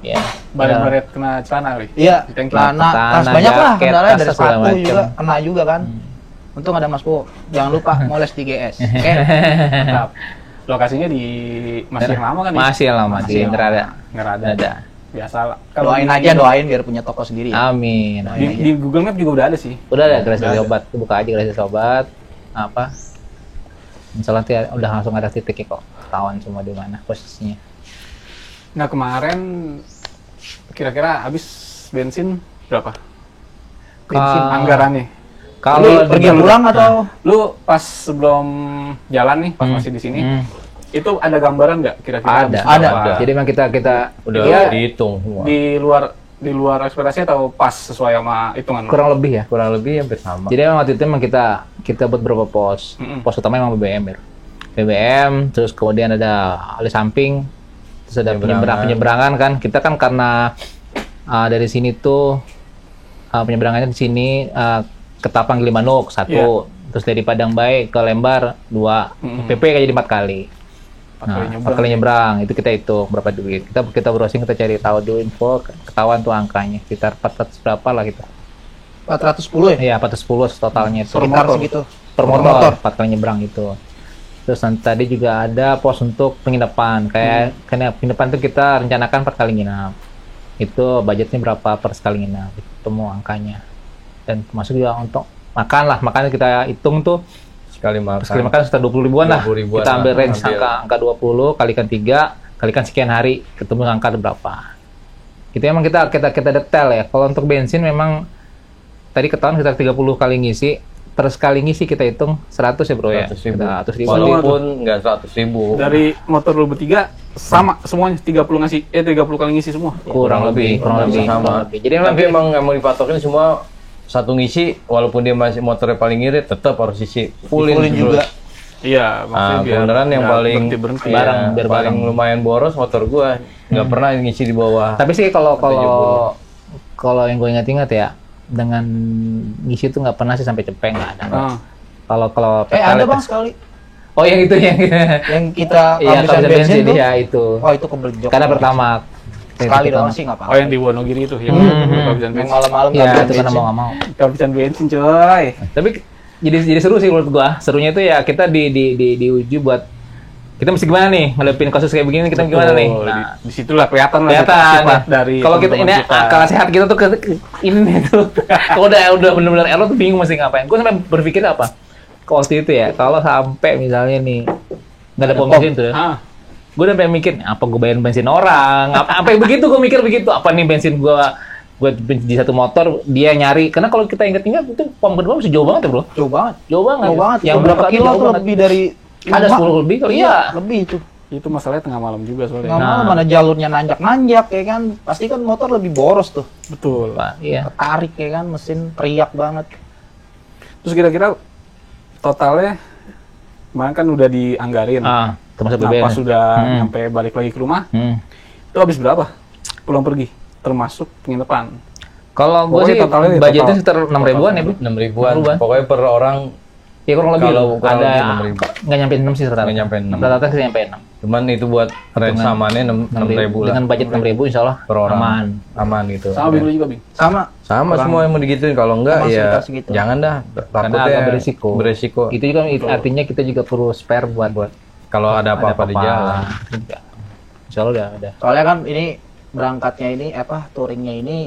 Iya. Baret-baret kena celana kali. Iya, Di tanki. celana, Celana, tas banyak lah jaket, kendalanya tas dari segala sepatu macem. juga kena juga kan. Untung ada Mas Bowo. Jangan lupa moles di GS. Oke. Mantap. Lokasinya di masih yang lama kan? ya? Masih lama di yang Ngerada. Ngerada. Ada. Biasa lah. Doain di- aja, doain biar punya toko sendiri ya. Amin. Di Google Map juga udah ada sih. Udah ada Garasi Udah ada. Sobat, buka aja Garasi Sobat. Apa? Misalnya udah langsung ada titiknya kok. Ketahuan semua di mana posisinya. Nah kemarin kira-kira habis bensin berapa? Bensin Anggarannya. Kalau pergi di- pulang atau Lu pas sebelum jalan nih, pas masih di sini, Hmm. itu ada gambaran nggak kira-kira? Ada. habis Ada. berapa? Jadi memang kita Udah Iya. dihitung semua. Di luar ekspektasi atau pas sesuai sama hitungan? kurang lebih ya. Kurang lebih hampir sama. Jadi memang waktu itu memang kita buat beberapa pos. Mm-mm. Pos utama memang BBM ya. BBM, terus kemudian ada ali samping, terus ada penyeberangan kan. Kita kan karena dari sini tuh penyeberangannya di sini Ketapang Gilimanuk 1, terus dari Padang Baik ke Lembar 2, Mm-mm. PP kayak jadi 4 kali. 4 kali nyebrang, itu kita hitung berapa duit. Kita browsing, kita cari tahu dulu info, ketahuan tuh angkanya, sekitar 400 berapa lah gitu. 410 ya? Iya, 410 totalnya itu. Sekitar motor. segitu. Per motor 4 kali nyebrang itu. Terus nanti tadi juga ada pos untuk penginapan. Kayak penginapan itu kita rencanakan 4 kali nginap. Itu budgetnya berapa per sekali nginap? Itu mau angkanya. Dan termasuk juga untuk makan lah. Makanya kita hitung tuh Sekali makan. sekali makan sekitar 20 ribuan lah. 20 ribuan Kita ambil lah, range angka 20, kalikan 3, kalikan sekian hari, ketemu angka berapa. Itu emang kita detail ya. Kalau untuk bensin memang tadi ketahuan sekitar 30 kali ngisi. Per sekali ngisi kita hitung 100 ya bro ya. 100.000. 100.000. Walaupun nggak 100.000. Dari motor lu bertiga sama semuanya 30 kali ngisi semua. kurang lebih. sama. Jadi memang Tapi emang dipatokin semua satu ngisi, walaupun dia masih motornya paling irit, tetap harus isi fullin Fullin terus. juga. Iya, maksudnya Nah, biar kebenaran yang nggak paling berhenti bareng, ya, biar paling bareng. lumayan boros motor gua nggak pernah ngisi di bawah. tapi sih kalau yang gue ingat-ingat ya, dengan ngisi tuh nggak pernah sih sampai cepeng, nggak ada. Ah. Kalau Ada bang sekali. Oh yang itu yang Yang kita iya kehabisan kalau bensin tuh. ya itu. Wah itu kebeljok. Karena pertama Sekali doang sih nggak apa-apa. Oh yang di Wonogiri itu yang kehabisan Yang bensin. malam-malam Iya kehabisan itu karena bensin. mau nggak mau. Kehabisan bensin coy. Tapi jadi seru sih menurut gua. Serunya itu ya kita diuji buat kita mesti gimana nih ngadepin kasus kayak begini, kita gimana nih. Betul. Nah, Di situlah kelihatan lah kelihatan sifat dari kalau kita ini teman-teman kita. akal sehat kita tuh ini nih tuh kalau udah benar-benar error tuh bingung mesti ngapain. Gue sampai berpikir apa waktu itu ya, kalau sampai misalnya nih nggak ada pom bensin tuh, Ah, gue udah pengen mikir apa gue bayarin bensin orang, apa yang begitu gue mikir begitu, apa nih bensin gue di satu motor dia nyari, karena kalau kita ingat-ingat itu pom kedua masih jauh banget ya bro, Jauh banget. jauh banget, Jauh banget. yang Berapa berapa kilo tuh lebih dari Ada 10 lebih kali, iya, ya. lebih itu. itu masalahnya tengah malam juga Nggak soalnya. mau mana jalurnya nanjak-nanjak ya kan. Pasti kan motor lebih boros tuh. Betul. Pak, iya. Tarik ya kan, mesin teriak banget. Terus kira-kira totalnya kemarin kan udah dianggarin. Termasuk Nah, BBM. pas sudah nyampe balik lagi ke rumah, itu habis berapa? Pulang pergi, termasuk penginapan. Kalau gue Pokoknya sih totalnya nih, budgetnya total. sekitar 6 ribuan ya, Bu. 6 ribuan. 6 ribuan. Pokoknya per orang Ya kurang lebih. Kalau kurang ada lebih 6.000. nggak nyampe 6 sih rata-rata. Nggak nyampe 6. Rata-rata sih nyampe 6. cuman itu buat rent samannya 6 ribu lah Dengan budget 6 ribu insya Allah per orang. aman. Aman gitu. Sama Bing lu juga, Bing. Sama. Sama semua yang mau digituin, kalau enggak Sama ya segitu. jangan dah, Karena takutnya agak berisiko. beresiko. Itu juga artinya kita juga perlu spare buat Kalau ada apa-apa di jalan. Insya Allah udah. Soalnya kan ini berangkatnya ini touringnya ini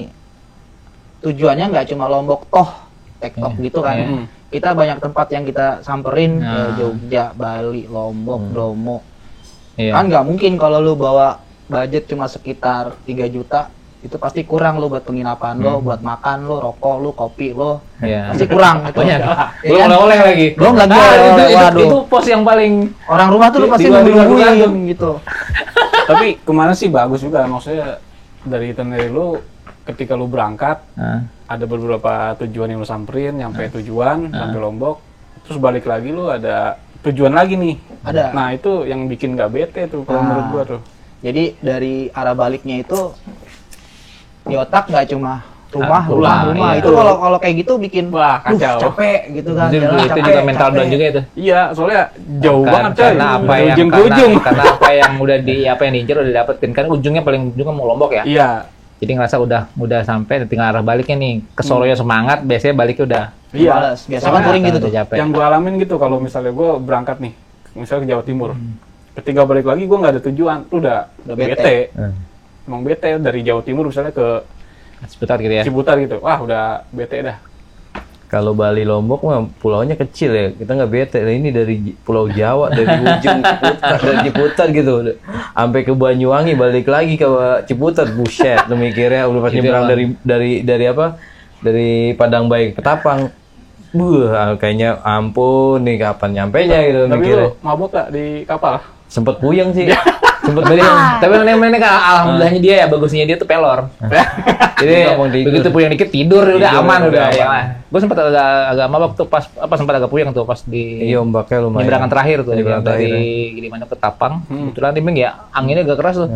tujuannya nggak cuma Lombok toh, tektok gitu kan. Iya. Kita banyak tempat yang kita samperin, Nah. kayak Jogja, Bali, Lombok, Bromo. Iya. Kan nggak mungkin kalau lu bawa budget cuma sekitar 3 juta, itu pasti kurang lu buat penginapan lo, buat makan lo, rokok lo, kopi lo, Iya. pasti kurang gitu. Banyak. Ya Belum kan? oleh-oleh lagi. Belum lagi itu, waduh. pos yang paling Orang rumah tuh lu pasti nungguin gitu. Tapi kemarin sih bagus juga, maksudnya dari itinerary lu ketika lu berangkat ada beberapa tujuan yang lu samperin, nyampe tujuan, sampai Lombok, terus balik lagi lu ada tujuan lagi nih. Ada. Nah itu yang bikin gak bete tuh kalau menurut gua tuh. Jadi dari arah baliknya itu di otak nggak cuma rumah, pulang, rumah. iya. Itu kalau kayak gitu bikin Wah, kacau. capek gitu kan. itu, Jalan itu capek, juga mental capek. down juga itu. Iya, soalnya jauh banget coy. Karena apa Dari yang ujung ke ujung. karena apa yang udah yang diincar udah dapetin kan ujungnya paling ujungnya mau Lombok ya. Iya. Jadi ngerasa udah sampai tinggal arah baliknya nih. Ke Solo ya semangat, biasanya baliknya udah Iya. Males. Biasa kan touring gitu tuh. udah capek. Yang gua alamin gitu kalau misalnya gua berangkat nih, misalnya ke Jawa Timur. Ketika balik lagi gua nggak ada tujuan, lu udah bete. bete. Emang bete dari Jawa Timur misalnya ke Sebentar gitu ya. Ciputat gitu. Wah, udah bete dah. Kalau Bali Lombok mah pulaunya kecil ya, kita nggak bete. Nah, ini dari Pulau Jawa, dari ujung Ciputat, dari Ciputat gitu, sampai ke Banyuwangi, balik lagi ke Ciputat, buset, lu mikirnya udah pas Gitu nyebrang lah. dari apa? Dari Padang Bayi ke Ketapang, kayaknya ampun nih kapan nyampenya gitu Tapi mikirnya. lu mabok gak di kapal? Sempet puyeng sih, sempet Tapi, puyeng. tapi nenek kan alhamdulillahnya dia ya bagusnya dia tuh pelor. Jadi Ngomong tidur. begitu puyeng dikit tidur udah Tidur, aman udah udah aman. ya. Gue sempat agak mabok tuh pas sempat agak puyeng tuh pas di Iya ombaknya lumayan. penyeberangan terakhir tuh Penyeberangan yang dari terakhir, Gilimanuk ke Tapang. Kebetulan timing ya anginnya agak keras tuh.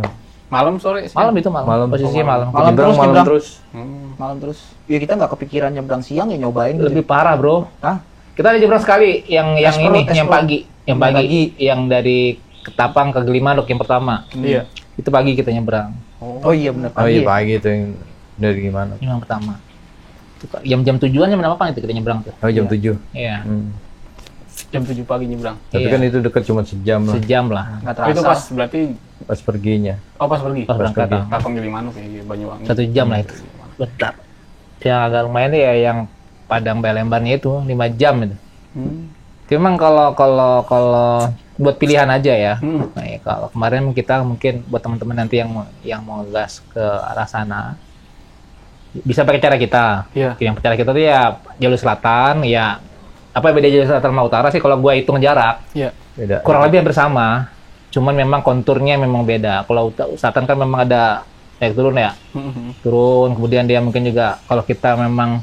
Malam sore sih. Malam itu malam. Malam. Posisinya malam. Malam Nyebrang terus, malam nyebrang. terus. Malam terus. Ya kita nggak kepikiran nyebrang siang ya nyobain gitu. Lebih parah, Bro. Hah? Kita ada nyebrang sekali yang Tes ini pro, tes yang pro. pagi, yang pagi yang dari Ketapang ke Gilimanuk yang pertama. Iya. Itu pagi kita nyebrang. Oh iya benar Oh iya pagi. pagi tuh yang dari gimana? Yang pertama. Itu jam tujuannya berapa itu kita nyebrang tuh? Oh jam 7. Iya. Jam 7 pagi nyebrang. Tapi Iya. kan itu dekat cuma sejam lah Sejam lah. Nggak Oh, itu terasa. pas berarti pas perginya. pas pergi. Pas berangkat. pergi. Kapal Gilimanuk ya Banyuwangi. 1 jam lah itu. Bentar. Yang agak lumayan ya yang Padang Balembarnya itu 5 jam itu. Memang kalau buat pilihan aja ya. Nah, ya, kalau kemarin kita mungkin buat teman-teman nanti yang mau gas ke arah sana bisa pakai cara kita. Iya. Yang cara kita tuh ya jalur selatan ya. Apa beda jalur selatan sama utara sih kalau gua hitung jarak Iya. Beda. kurang lebih hampir sama. Cuman memang konturnya memang beda. Kalau selatan kan memang ada naik turun ya. Turun kemudian dia mungkin juga kalau kita memang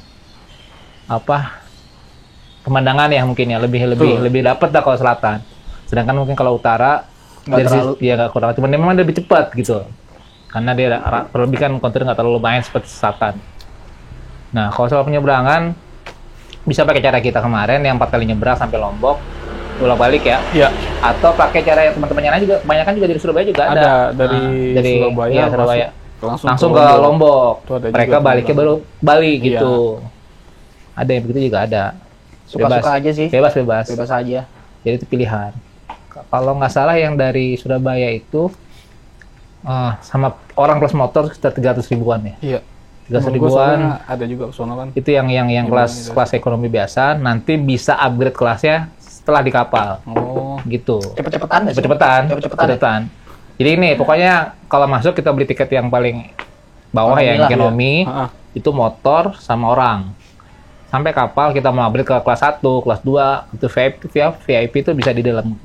pemandangan ya mungkin ya lebih dapat dah kalau selatan. Sedangkan mungkin kalau utara Nggak dari terlalu. dia nggak kurang, cuman memang lebih cepat gitu. Karena dia terlebih kan kontur nggak terlalu lumayan seperti selatan. Nah kalau soal penyeberangan bisa pakai cara kita kemarin yang 4 kali nyebrang sampai Lombok bolak balik ya. Iya. Atau pakai cara yang teman-temannya lain juga, kebanyakan juga dari Surabaya juga ada. Ada dari Dari Surabaya. iya, Surabaya. Langsung ke Lombok. Tuh ada Mereka juga baliknya baru Bali Iya. gitu. Ada yang begitu juga ada. Suka-suka aja sih. Bebas. Bebas aja. Jadi itu pilihan. Kalau nggak salah yang dari Surabaya itu sama orang plus motor sekitar 300 ribuan ya. Iya. 300 Temen gua soalnya ribuan. ada juga sono kan. Itu yang kelas ekonomi biasa. Nanti bisa upgrade kelasnya setelah di kapal. Oh. Gitu. Cepet-cepetan nggak sih? Cepet-cepetan. Cepet-cepetan. Jadi ini pokoknya kalau masuk kita beli tiket yang paling bawah ya, yang ekonomi. Heeh. Itu motor sama orang. Sampai kapal kita mau upgrade ke kelas 1, kelas 2, itu VIP itu bisa di dalam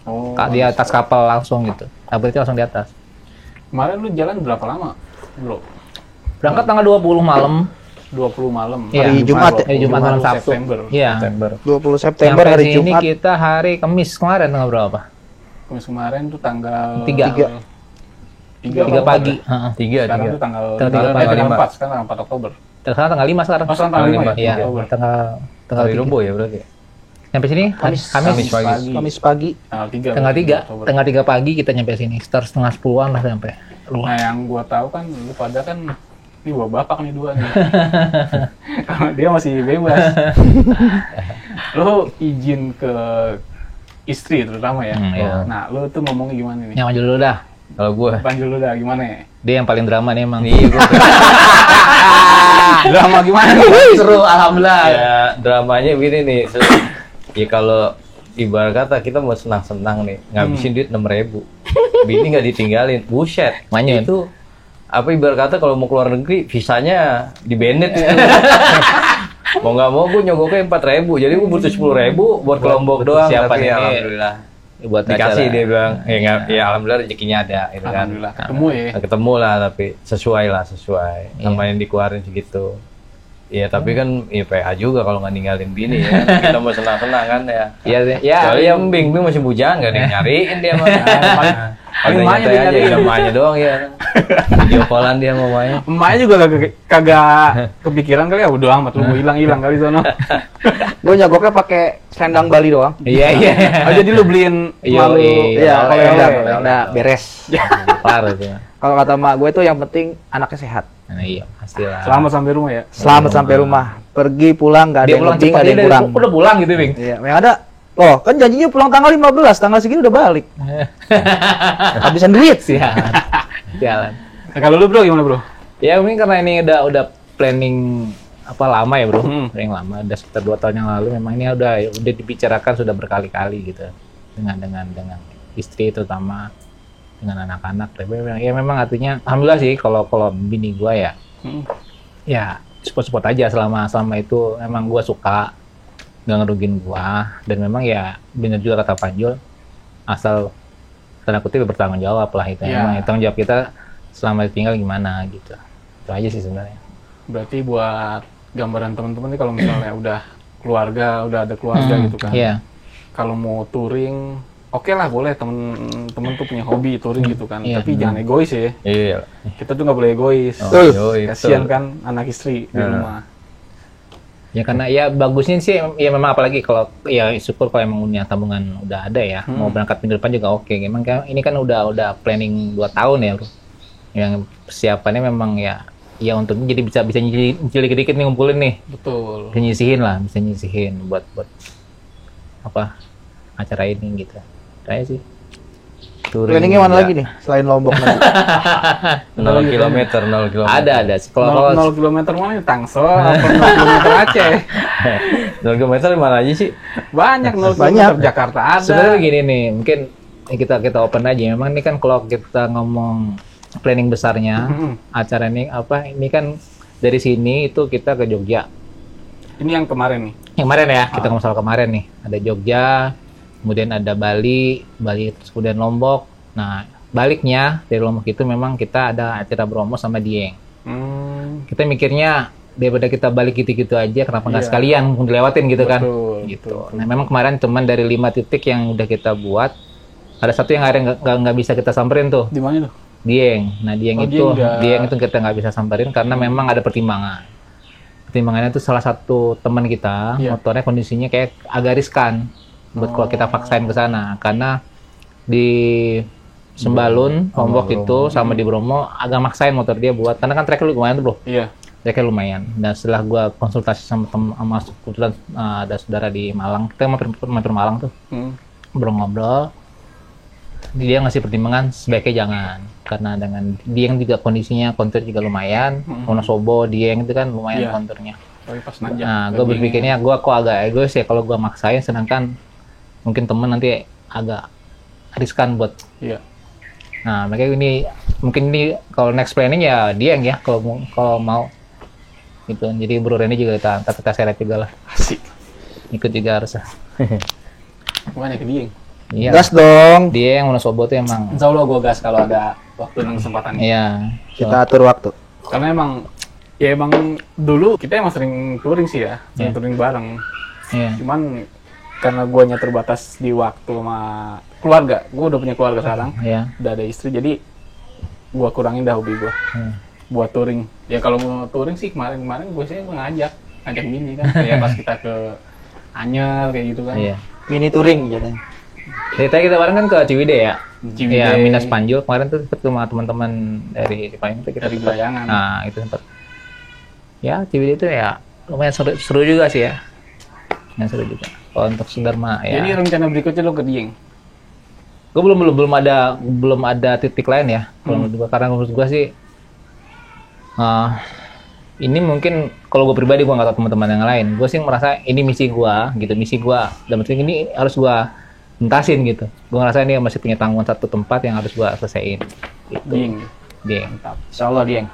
Oh. di atas kapal langsung gitu. Upgrade-nya langsung di atas. Kemarin lu jalan berapa lama, Bro? Berangkat tanggal 20 malam, 20 malam. Iya. Hari Jumat ya? Hari Jumat malam Sabtu. September. Iya. 20 September Sampai hari sini Jumat. kita hari Kamis kemarin tanggal berapa? Kamis kemarin tuh tanggal 3. 3 pagi. Heeh. Sekarang tuh tanggal Tanggal tanggal 5. 4, sekarang tanggal 4 Oktober. Sekarang tanggal 5 sekarang. Oh, sekarang tanggal 5 Iya, ya? Oktober. tanggal Hari 3. Rebo ya berarti. Sampai sini Kamis pagi. Kamis pagi. Tanggal 3. Tanggal 3 pagi kita nyampe sini. Sekitar setengah 10-an lah sampai. Nah, yang gua tahu kan lu pada kan ini bawa bapak nih dua nih. Karena dia masih bebas. Lu izin ke istri terutama ya. Iya. Nah, lu tuh ngomongnya gimana nih? Yang maju dulu dah. Kalau gue, Panjul lu dah gimana ya? Dia yang paling drama nih emang. nih gue Drama gimana nih? Seru, alhamdulillah. ya dramanya begini nih. Ya kalau ibarat kata kita mau senang-senang nih, ngabisin duit 6.000. Bini nggak ditinggalin, buset. Manyun. Itu apa ibarat kata kalau mau keluar negeri visanya di banned itu. Mau nggak mau gue nyogoknya 4.000, jadi gue butuh 10.000 buat ke Lombok butuh doang. persiapan Tapi ini. alhamdulillah Buat dikasih acara. dia bilang, ya alhamdulillah rezekinya ada, gitu kan. Alhamdulillah ketemu ya. Nah, ketemu lah tapi sesuai sama yang dikeluarin segitu. Iya tapi kan ya PA juga kalau nggak ninggalin bini ya. Kita mau senang-senang kan ya. Iya, Soalnya yang Bing masih bujang nggak ada yang nyariin dia mah. paling emaknya nyantai dia aja, nyariin. emaknya doang ya. Video callan dia sama emaknya. Emaknya juga kagak kepikiran kali ya, udah amat lu mau hilang-hilang kali sono. Gue nyogoknya pakai selendang Bali doang. Iya, iya. Oh, jadi lu beliin Iya, malu. iya, Oleh-oleh. Udah beres. Parah itu. Kalau kata mak gue tuh yang penting anaknya sehat. Nah, iya, pastilah. Selamat sampai rumah ya. Selamat sampai rumah. Pergi pulang nggak ada Dia yang pulang lebih, cepat, nggak ada dia yang dari kurang. udah pulang gitu, Bing. Iya, yang ada. Loh, kan janjinya pulang tanggal 15, tanggal segini udah balik. Habisan duit sih. Sialan. Sialan. Nah, kalau lu bro gimana bro? Ya mungkin karena ini udah planning apa lama ya bro, planning lama, udah sekitar 2 tahun yang lalu memang ini udah dibicarakan sudah berkali-kali gitu dengan istri terutama dengan anak-anak. Tapi memang artinya alhamdulillah sih kalau bini gua ya ya support aja selama itu emang gua suka nggak ngerugin gua dan memang ya bener juga kata Panjul asal tanda kutip bertanggung jawab lah itu Iya. emang tanggung jawab kita selama ditinggal gimana gitu. Itu aja sih sebenarnya. Berarti buat gambaran teman-teman nih kalau misalnya udah ada keluarga gitu kan. Iya. Kalau mau touring, oke lah boleh temen-temen tuh punya hobi touring gitu kan. Iya. Tapi jangan egois ya. Iya. Kita tuh nggak boleh egois. Yoi, Kasihan betul. kan anak istri di rumah. Ya karena ya bagusnya sih ya memang apalagi kalau ya syukur kalau emang punya tabungan udah ada ya mau berangkat minggu depan juga oke. Memang ini kan udah planning 2 tahun ya bro. Yang persiapannya memang ya untuk jadi bisa nyicil dikit-dikit nih ngumpulin nih. Betul. Bisa nyisihin buat apa acara ini gitu. Saya sih. Planningnya mana lagi nih selain Lombok nanti? 0 kilometer. Ada. Kalau 0 kilometer mana nih? Tangsel apa 0 kilometer Aceh? 0 kilometer di mana aja sih? Banyak 0 Banyak. kilometer Jakarta ada. sebenarnya begini nih, mungkin kita open aja. Memang ini kan kalau kita ngomong planning besarnya acara ini kan dari sini itu kita ke Jogja. Ini yang kemarin nih. Yang kemarin ya, kita ngomong soal kemarin nih. Ada Jogja, kemudian ada Bali terus kemudian Lombok. Nah, baliknya dari Lombok itu memang kita ada acara Bromo sama Dieng. Kita mikirnya daripada kita balik gitu-gitu aja, kenapa nggak Iya. sekalian dilewatin gitu kan? Betul, Gitu. betul. Nah, memang kemarin cuman dari 5 titik yang udah kita buat, ada satu yang nggak bisa kita samperin tuh, Di mana tuh? Dieng. Nah, Dieng Oh, Dieng itu kita nggak bisa samperin karena memang ada pertimbangan. Pertimbangannya itu salah satu teman kita, Iya. motornya kondisinya kayak agak riskan buat kalau kita paksain ke sana karena di Sembalun, Lombok itu sama di Bromo agak maksain motor dia buat karena kan tracknya lumayan tuh bro, Iya. tracknya lumayan. Dan setelah gua konsultasi sama kebetulan ada saudara di Malang, kita mampir Malang tuh, ngobrol, dia ngasih pertimbangan sebaiknya jangan karena dengan Dieng juga kondisinya kontur juga lumayan, Wonosobo, Dieng itu kan lumayan Iya. konturnya. Tapi pas nanjak. Nah, gue berpikirnya gue kok agak egois ya kalau gue maksain, sedangkan mungkin temen nanti agak riskan buat. Iya. Nah, makanya mungkin ini kalau next planning ya Dieng ya kalau mau gitu. Jadi Bro Reni juga kita seret juga lah, Asik. ikut juga harus. Banyak ke Dieng. Iya. Gas dong. Dieng Wonosobo tuh emang. Insya Allah gue gas kalau ada waktu dan kesempatan. Iya. Kita atur waktu. Karena emang Ya emang dulu kita emang sering touring sih ya, sering Iya. touring bareng. Iya. Cuman karena guanya terbatas di waktu sama keluarga, gua udah punya keluarga sekarang, Iya. udah ada istri, jadi gua kurangin dah hobi gua buat touring. Ya kalau mau touring sih kemarin gue sih ngajak gini kan, kayak pas kita ke Anyer kayak gitu kan. Iya. Mini touring jadinya. Ceritanya kita bareng kan ke Ciwidey ya. Ciwidey. Iya, Minas Panjul kemarin tuh sempet sama teman-teman dari Cipayung tuh kita Dari sempet- Bayangan. Nah, itu sempat. Ya, Ciwidey itu ya lumayan seru juga sih ya. Yang seru juga. Kalau untuk Sundarma ya. Jadi rencana berikutnya lo ke Dieng. Gue belum ada titik lain ya. Kalau menurut gua, karena menurut gua sih ini mungkin kalau gue pribadi gue nggak tahu teman-teman yang lain. Gue sih merasa ini misi gue gitu, misi gue. Dan maksudnya ini harus gue tuntasin gitu. Gue ngerasa ini masih punya tanggungan satu tempat yang harus gue selesaiin. Gitu. Dieng. Dieng. Insya Allah Dieng.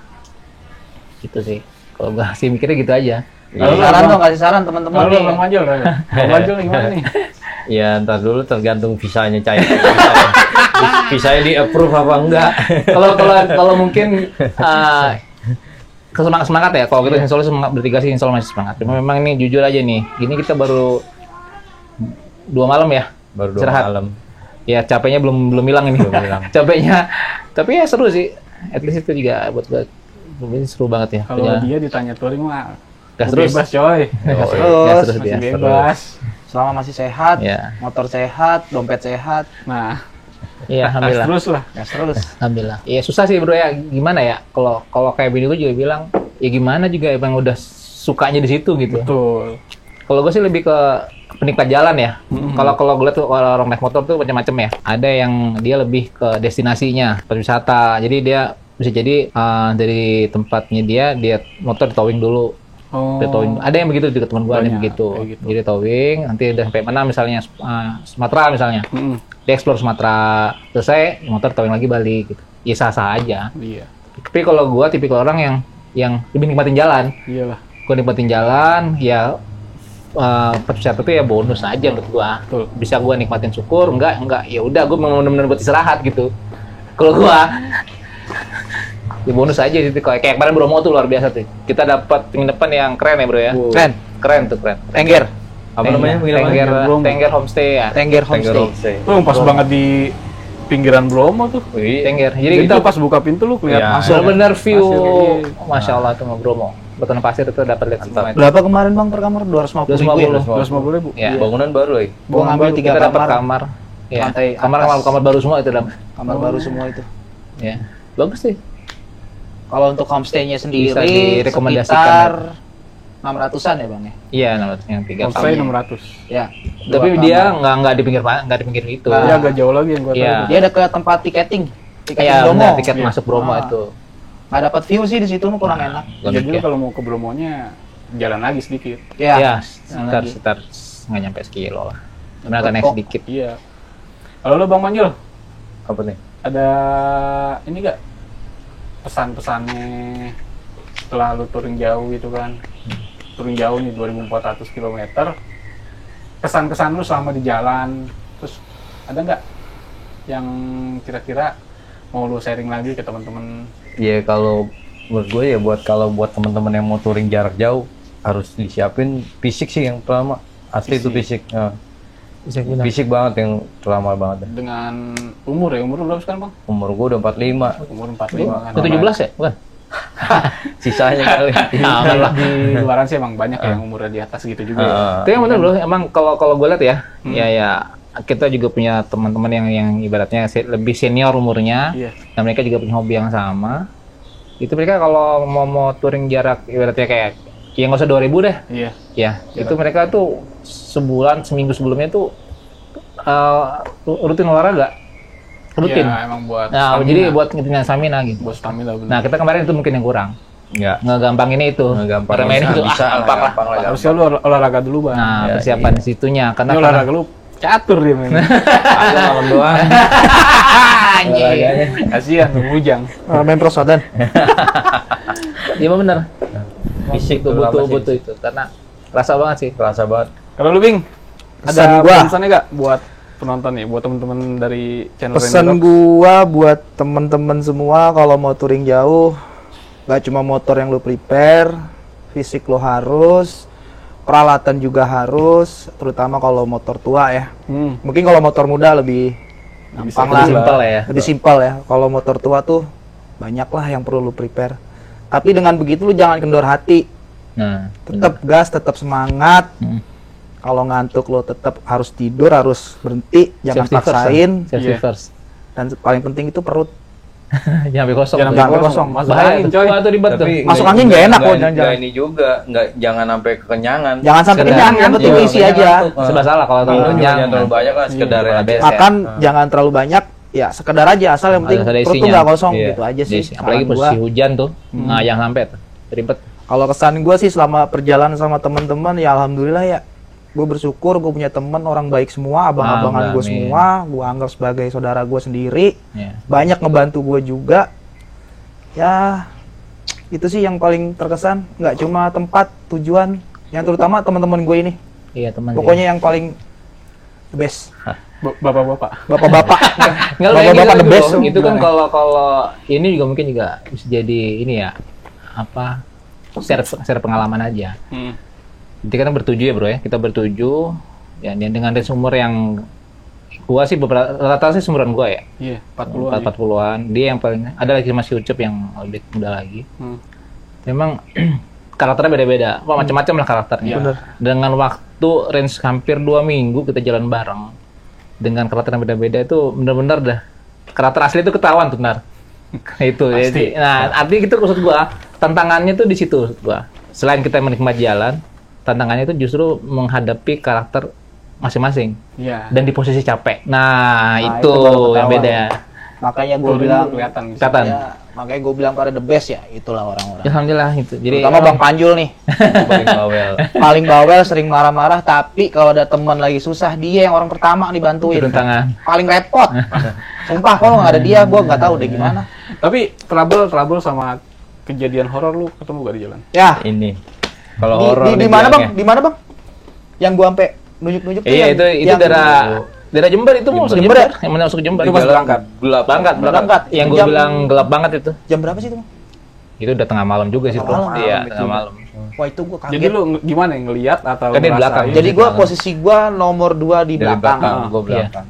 Gitu sih. Kalau gue sih mikirnya gitu aja. Kasih saran dong, kasih saran teman-teman Kalau nih. lo Bang Majul, Bang Majul gimana nih? Ya ntar dulu tergantung visanya cair. Visanya di approve apa enggak? Kalau mungkin semangat ya. Kalau kita insya Allah semangat, bertiga sih insya Allah masih semangat. Cuma memang ini jujur aja nih. Gini kita baru 2 malam ya. Baru 2 Istirahat. malam. Ya capeknya belum hilang ini. Belum hilang. Capeknya. Tapi ya seru sih. At least itu juga buat gue seru banget ya. Kalau Punya- dia ditanya touring mah Gas udah terus. bebas coy. Gas Terus, terus Masih dia. bebas. Selama masih sehat, Ya. motor sehat, dompet sehat, Nah, Iya, gas alhamdullah. terus lah. gas terus. Alhamdulillah. Iya susah sih bro ya. Gimana ya? Kalau kayak bini gue juga bilang, ya gimana juga emang udah sukanya di situ gitu. Betul. Kalau gue sih lebih ke penikmat jalan ya. Kalau gue lihat tuh orang naik motor tuh macam-macam ya. Ada yang dia lebih ke destinasinya, perwisata. Jadi dia bisa jadi dari tempatnya dia motor di towing dulu. Oh. Dia towing. Ada yang begitu juga teman gue, ada yang Banyak, begitu. kayak gitu. Jadi towing, nanti udah sampai mana misalnya Sumatera misalnya. Mm-mm. Dia explore Sumatera, selesai motor towing lagi balik gitu. Ya sah-sah aja. Iya. Tapi kalau gue tipikal orang yang lebih nikmatin jalan. Iyalah. Gue nikmatin jalan, ya perwisata itu ya bonus aja menurut gue. Betul. Bisa gue nikmatin syukur, enggak ya udah gue mau bener-bener buat istirahat gitu. Kalau gue ya bonus aja gitu. Kayak kemarin Bromo tuh luar biasa tuh. Kita dapat penginapan yang keren ya bro ya. Keren. Keren tuh keren. Tengger, Apa namanya penginapan? Tengger, Tengger Homestay ya. Tengger Tengger Homestay. Homestay. Tuh pas banget di pinggiran Bromo tuh. Wih, Tengger. Jadi Jadi itu kita pas buka pintu lu kelihatan Iya. langsung. benar-benar view, Pasir, masya Allah tuh sama Bromo. Batuan pasir itu dapat lihat semua itu. Berapa kemarin bang per kamar? 250 ribu ya? 250.000. Ya. bangunan baru lagi. Gua ngambil 3 Kita dapat kamar. kamar. Ya. Lantai Kamar atas. kamar baru semua itu dalam. Kamar baru semua itu. Ya. Bagus sih. Kalau untuk homestay-nya sendiri Bisa direkomendasikan sekitar 600-an ya bang ya? Iya, yang 3 Homestay kamar. 600. Ya. Tapi dua dia kamar. nggak di pinggir itu. Nah, Dia agak jauh lagi yang gua tahu. Iya. Dia ada ke tempat tiketing Iya, Bromo. benar, tiket Iya. masuk Bromo Ah. itu. Nggak dapat view sih di situ kurang enak. Jadi lu ya. kalau mau ke Bromonya jalan lagi sedikit. Ya. Iya, lagi. sekitar nggak nyampe sekilo lah. Karena akan naik Kok- sedikit. Iya. Kalau lu Bang Manjul, Apa nih? ada ini gak pesan-pesannya setelah lu touring jauh gitu kan? Touring jauh nih 2.400 km. Kesan-kesan lu selama di jalan, terus ada nggak yang kira-kira mau lu sharing lagi ke teman-teman? Ya kalau menurut gue ya buat teman-teman yang mau touring jarak jauh harus disiapin fisik sih yang pertama. Asli itu fisik. Nah, fisik banget yang terutama banget. Dengan umur ya, umur lu berapa sekarang Bang? Umur gue udah 45. Umur 45 kan? Itu 17 ya? Bukan? Sisanya kali. Aman lah. Di luaran sih emang banyak yang umurnya di atas gitu juga ya. Tapi yang bener bro, emang kalau gue lihat ya, ya kita juga punya teman-teman yang ibaratnya lebih senior umurnya, Iya. dan mereka juga punya hobi yang sama. Itu mereka kalau mau touring jarak ibaratnya kayak, ya nggak usah 2000 deh, Iya. ya itu mereka tuh seminggu sebelumnya tuh rutin olahraga, rutin. Iya, emang buat Nah, stamina. jadi buat ngetinggal stamina gitu. buat stamina bener. Nah, kita kemarin itu mungkin yang kurang. Enggak. Ngegampang ini itu. Gampang. Remehin itu, Bisa lah, gampang lah. gampang lah. Harusnya lu olahraga dulu Bang. Nah, Ya, persiapan di situnya. Ini Karena olahraga lu catur dia main. Ada malam doang. Anjing. Kasihan tuh bujang. Main prosodan. Iya bener. Fisik Itu terutama sih. butuh itu. Karena rasa banget sih. Kerasa banget. Kalau lu Bing, Pesan ada gua. pesannya gak buat penonton nih, buat teman-teman dari channel Pesan Randy Rock? gua buat temen-temen semua kalau mau touring jauh, Gak cuma motor yang lu prepare, fisik lu harus, peralatan juga harus, terutama kalau motor tua ya. Mungkin kalau motor muda lebih gampang lah, simpel ya. lebih simpel ya. Kalau motor tua tuh banyak lah yang perlu lu prepare. Tapi dengan begitu lu jangan kendor hati, Nah, tetap gas, tetap semangat. Kalau ngantuk lu tetap harus tidur, harus berhenti, jangan safety first, paksain. safety Iya. first. Dan paling penting itu perut. Jangan sampai kosong. Jangan Jangan sampai kosong. Masuk Bahaya angin, tuh. coy. Wah, itu ribet tuh. Masuk angin nggak enak kok, jangan-jangan. Nggak ini juga, jangan sampai kekenyangan. Jangan sampai Sekedar- kenyang, yang penting Iya, isi aja. Serba salah kalau terlalu Jangan kenyang. terlalu banyak lah, sekedar Iya, aja. Makan jangan terlalu banyak, ya sekedar aja, asal yang penting Harus ada perut tuh isinya. nggak kosong, Iya. gitu aja sih. Apalagi saran posisi gua. hujan tuh. Nah, jangan sampai tuh. Ribet. Kalau kesan gue sih selama perjalanan sama teman-teman, ya alhamdulillah ya. Gue bersyukur gue punya teman orang baik semua, abang-abangan gue Amin. semua, gue anggap sebagai saudara gue sendiri. Ya. Banyak ngebantu gue juga. Ya itu sih yang paling terkesan. Nggak cuma tempat, tujuan, yang terutama teman-teman gue ini. Iya, teman. Pokoknya yang paling the best. Bapak-bapak. Bapak-bapak. Nggak lu Bapak-bapak bayangin the best. itu, itu kan Gimana? kalau ini juga mungkin juga bisa jadi ini ya, apa, share pengalaman aja. Jadi kita bertuju ya bro ya, kita bertuju ya, dan dengan sumber yang gua sih beberapa rata-rata sih sumuran gua ya, Iya, 40-an. 40-an. Dia yang paling, ada lagi masih Ucup yang lebih muda lagi. Memang karakternya beda-beda, macam-macam lah karakternya. Bener. Dengan waktu range hampir 2 minggu kita jalan bareng, dengan karakter yang beda-beda itu benar-benar dah karakter asli itu ketahuan tuh Nar. Itu Pasti. jadi, nah artinya itu maksud gua tantangannya tuh di situ maksud gua. Selain kita menikmati jalan, tantangannya itu justru menghadapi karakter masing-masing Iya. dan di posisi capek. Nah, Nah, itu itu baru yang ketahuan. beda. Makanya gue Turun bilang, dulu kelihatan. Kelihatan. ya, makanya gue bilang pada the best ya, itulah orang-orang. Alhamdulillah itu. Jadi Terutama Bang Panjul nih, Paling bawel. paling bawel, sering marah-marah, tapi kalau ada teman lagi susah, dia yang orang pertama nih bantuin. turun tangan. Paling repot. Sumpah kalau nggak ada dia, gue nggak tahu deh gimana. Tapi trouble sama kejadian horor lu ketemu gak di jalan? Ya, Ini. Kalau di, horor di mana dibilangnya. bang? Di mana bang? Yang gue sampai nunjuk-nunjuk tuh Iya, yang- itu yang- daerah Jember itu mau masuk Jember Jember, ya? yang mana masuk Jember. Itu pas berangkat. Gelap. Berangkat. Berangkat. Yang gue Jam- bilang gelap banget itu. Jam berapa sih itu bang? Itu udah tengah malam juga sih, Tengah Bro. malam, Iya, gitu. tengah malam. Wah itu gue kaget. Jadi lu gimana ngelihat atau Kan dia di ngerasain? belakang. Jadi gue posisi gue nomor 2 di Dari belakang. belakang, Ah, gue iya. belakang.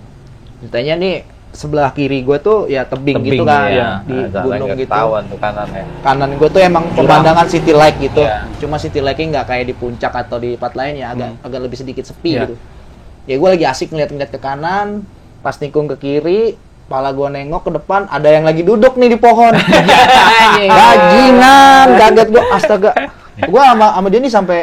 Ceritanya nih sebelah kiri gue tuh ya tebing gitu kan, iya. di Nah, gunung nggak gitu. ketahuan tuh kanannya. Kanan gue tuh emang pemandangan city light gitu. Iya. Cuma city light-nya nggak kayak di puncak atau di tempat lain ya, agak lebih sedikit sepi Iya. gitu. Ya gue lagi asik ngeliat-ngeliat ke kanan, pas nikung ke kiri, kepala gue nengok ke depan, ada yang lagi duduk nih di pohon. Bajingan, kaget gue, astaga. Gue sama dia nih sampai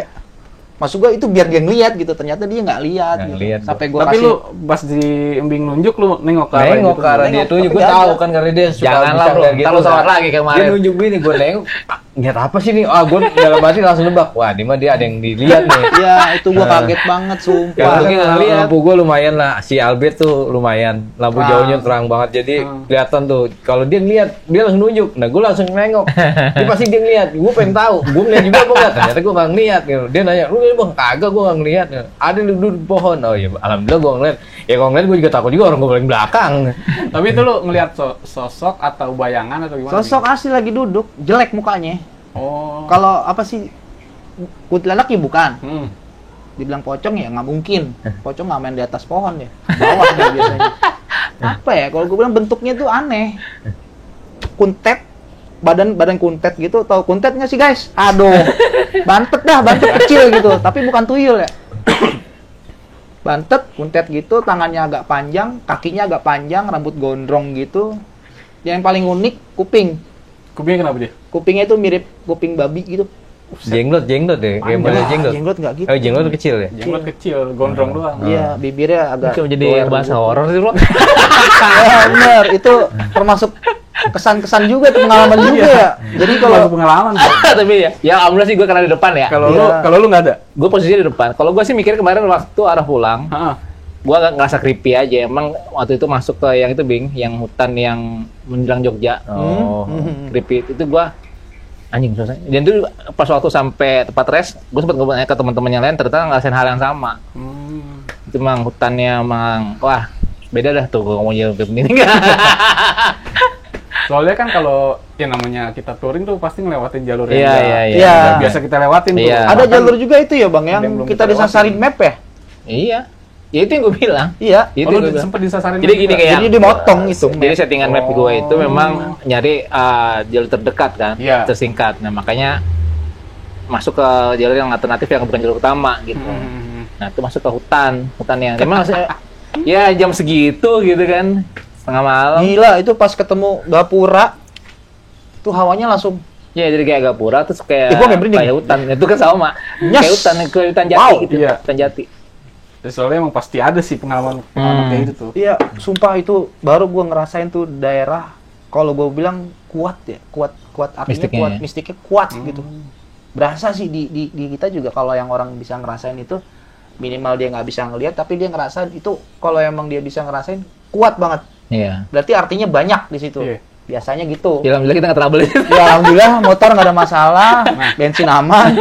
masuk gue itu biar dia ngeliat gitu, ternyata dia nggak lihat Nggak gitu. lihat, Sampai gue Tapi kasih lu pas di embing nunjuk lu nengok ke arah Nengok gitu. ke arah dia Nengok, tuh, tapi gue nggak tahu ada. kan karena dia suka Janganlah, bisa Bro. kayak Ntar lu kan. sholat lagi kayak Dia kemarin. nunjuk gini, gue nengok. Lihat apa sih nih? Ah, gue dalam hati langsung nebak. Wah, ini mah dia ada yang dilihat nih. ya itu gue kaget banget sumpah. Karena mungkin kan nggak lihat. lampu gue lumayan lah, si Albert tuh lumayan, lampu Terang. jauhnya terang banget, jadi kelihatan tuh. Kalau dia ngeliat, dia langsung nunjuk. Nah, gue langsung nengok. Dia pasti dia ngeliat. Gue pengen tahu. Gue ngeliat juga apa enggak? Ternyata gue nggak ngeliat. Gitu. Dia nanya, lu ngeliat bang? Kagak, gue nggak ngeliat. Ada yang duduk di pohon. Oh iya, alhamdulillah gue ngeliat. Ya kalau ngeliat gue juga takut juga, orang gue paling belakang. Tapi itu lu ngelihat sosok atau bayangan atau gimana? Sosok asli lagi duduk, jelek mukanya. Oh. Kalau apa sih kuntilanak ya bukan. Hmm. Dibilang pocong ya nggak mungkin. Pocong nggak main di atas pohon ya. Bawah dia biasanya. Apa ya? Kalau gue bilang bentuknya tuh aneh. Kuntet, badan kuntet gitu. Tahu kuntet nggak sih guys? Aduh, bantet kecil gitu. Tapi bukan tuyul ya. Bantet, kuntet gitu, tangannya agak panjang, kakinya agak panjang, rambut gondrong gitu. Yang paling unik kuping. Kupingnya kenapa dia? Kupingnya itu mirip kuping babi gitu. Jenglot deh, kayak Panjang. model jenglot. Jenglot nggak gitu. Oh, jenglot kecil ya? Jenglot kecil, gondrong doang. Iya, bibirnya agak Itu jadi doer bahasa gitu. horor sih, Bro. Ya, bener, itu termasuk kesan-kesan juga tuh, pengalaman juga ya. Jadi Kalau kalau pengalaman, Bro. Tapi ya alhamdulillah sih gue karena di depan ya. kalau Iya. lu kalau lu nggak ada. Gue posisinya di depan. Kalau gue sih mikir kemarin waktu arah pulang, Heeh. gue agak ngerasa creepy aja. Emang waktu itu masuk ke yang itu Bing, yang hutan yang menjelang Jogja. Oh. Creepy itu gue anjing susah. Dan itu pas waktu sampai tempat rest, gue sempat ngobrol ke teman-teman yang lain, ternyata ngerasain hal yang sama. Itu emang hutannya emang wah beda dah tuh gue ngomongnya begini. Soalnya kan kalau yang namanya kita touring tuh pasti ngelewatin jalur yang Iya, nggak- iya, iya. nggak biasa kita lewatin tuh. Iya. Ada Bahkan jalur juga itu ya bang, yang Ada yang belum kita kita disasarin lewatin. map ya? Iya. Ya itu yang gue bilang. Iya. Itu Oh, yang lu gua bilang. sempet disasarin Jadi juga? gini kayak Jadi dimotong itu. Jadi settingan map gue itu Oh. memang nyari jalur terdekat kan, Iya. tersingkat. Nah makanya masuk ke jalur yang alternatif yang bukan jalur utama gitu. Nah itu masuk ke hutan yang emang maksudnya ya jam segitu gitu kan, setengah malam. Gila itu pas ketemu Gapura, tuh hawanya langsung Ya jadi kayak Gapura terus kayak Ih, gua kayak merinding. kayak hutan. Itu kan sama. Nyes. Kayak hutan jati Wow, gitu. iya. Hutan jati. Ya, soalnya emang pasti ada sih pengalaman kayak gitu tuh. iya, sumpah itu baru gua ngerasain tuh daerah kalau gua bilang kuat ya, kuat artinya Mistiknya kuat, ya. mistiknya kuat gitu. Berasa sih di kita juga kalau yang orang bisa ngerasain itu minimal dia nggak bisa ngelihat tapi dia ngerasain itu kalau emang dia bisa ngerasain kuat banget. Iya. Berarti artinya banyak di situ. Iya. Biasanya gitu. Ya, alhamdulillah kita nggak trouble. Ya alhamdulillah motor nggak ada masalah, bensin aman.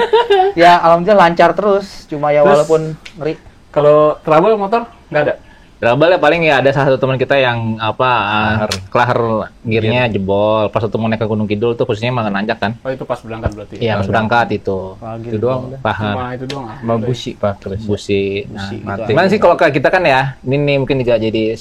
Ya alhamdulillah lancar terus. Cuma ya Terus- walaupun ngeri. Kalau trouble motor nggak ada. Trouble ya paling ya ada salah satu teman kita yang kelahar gearnya jebol pas waktu mau naik ke Gunung Kidul tuh khususnya emang nanjak kan. Oh itu pas berangkat berarti. Iya, pas berangkat itu. Itu doang udah. Paham. Cuma itu doang. Sama busi pak terus. Busi. Busi Nah, gitu cuman sih kalau kayak kita kan ya, ini mungkin juga jadi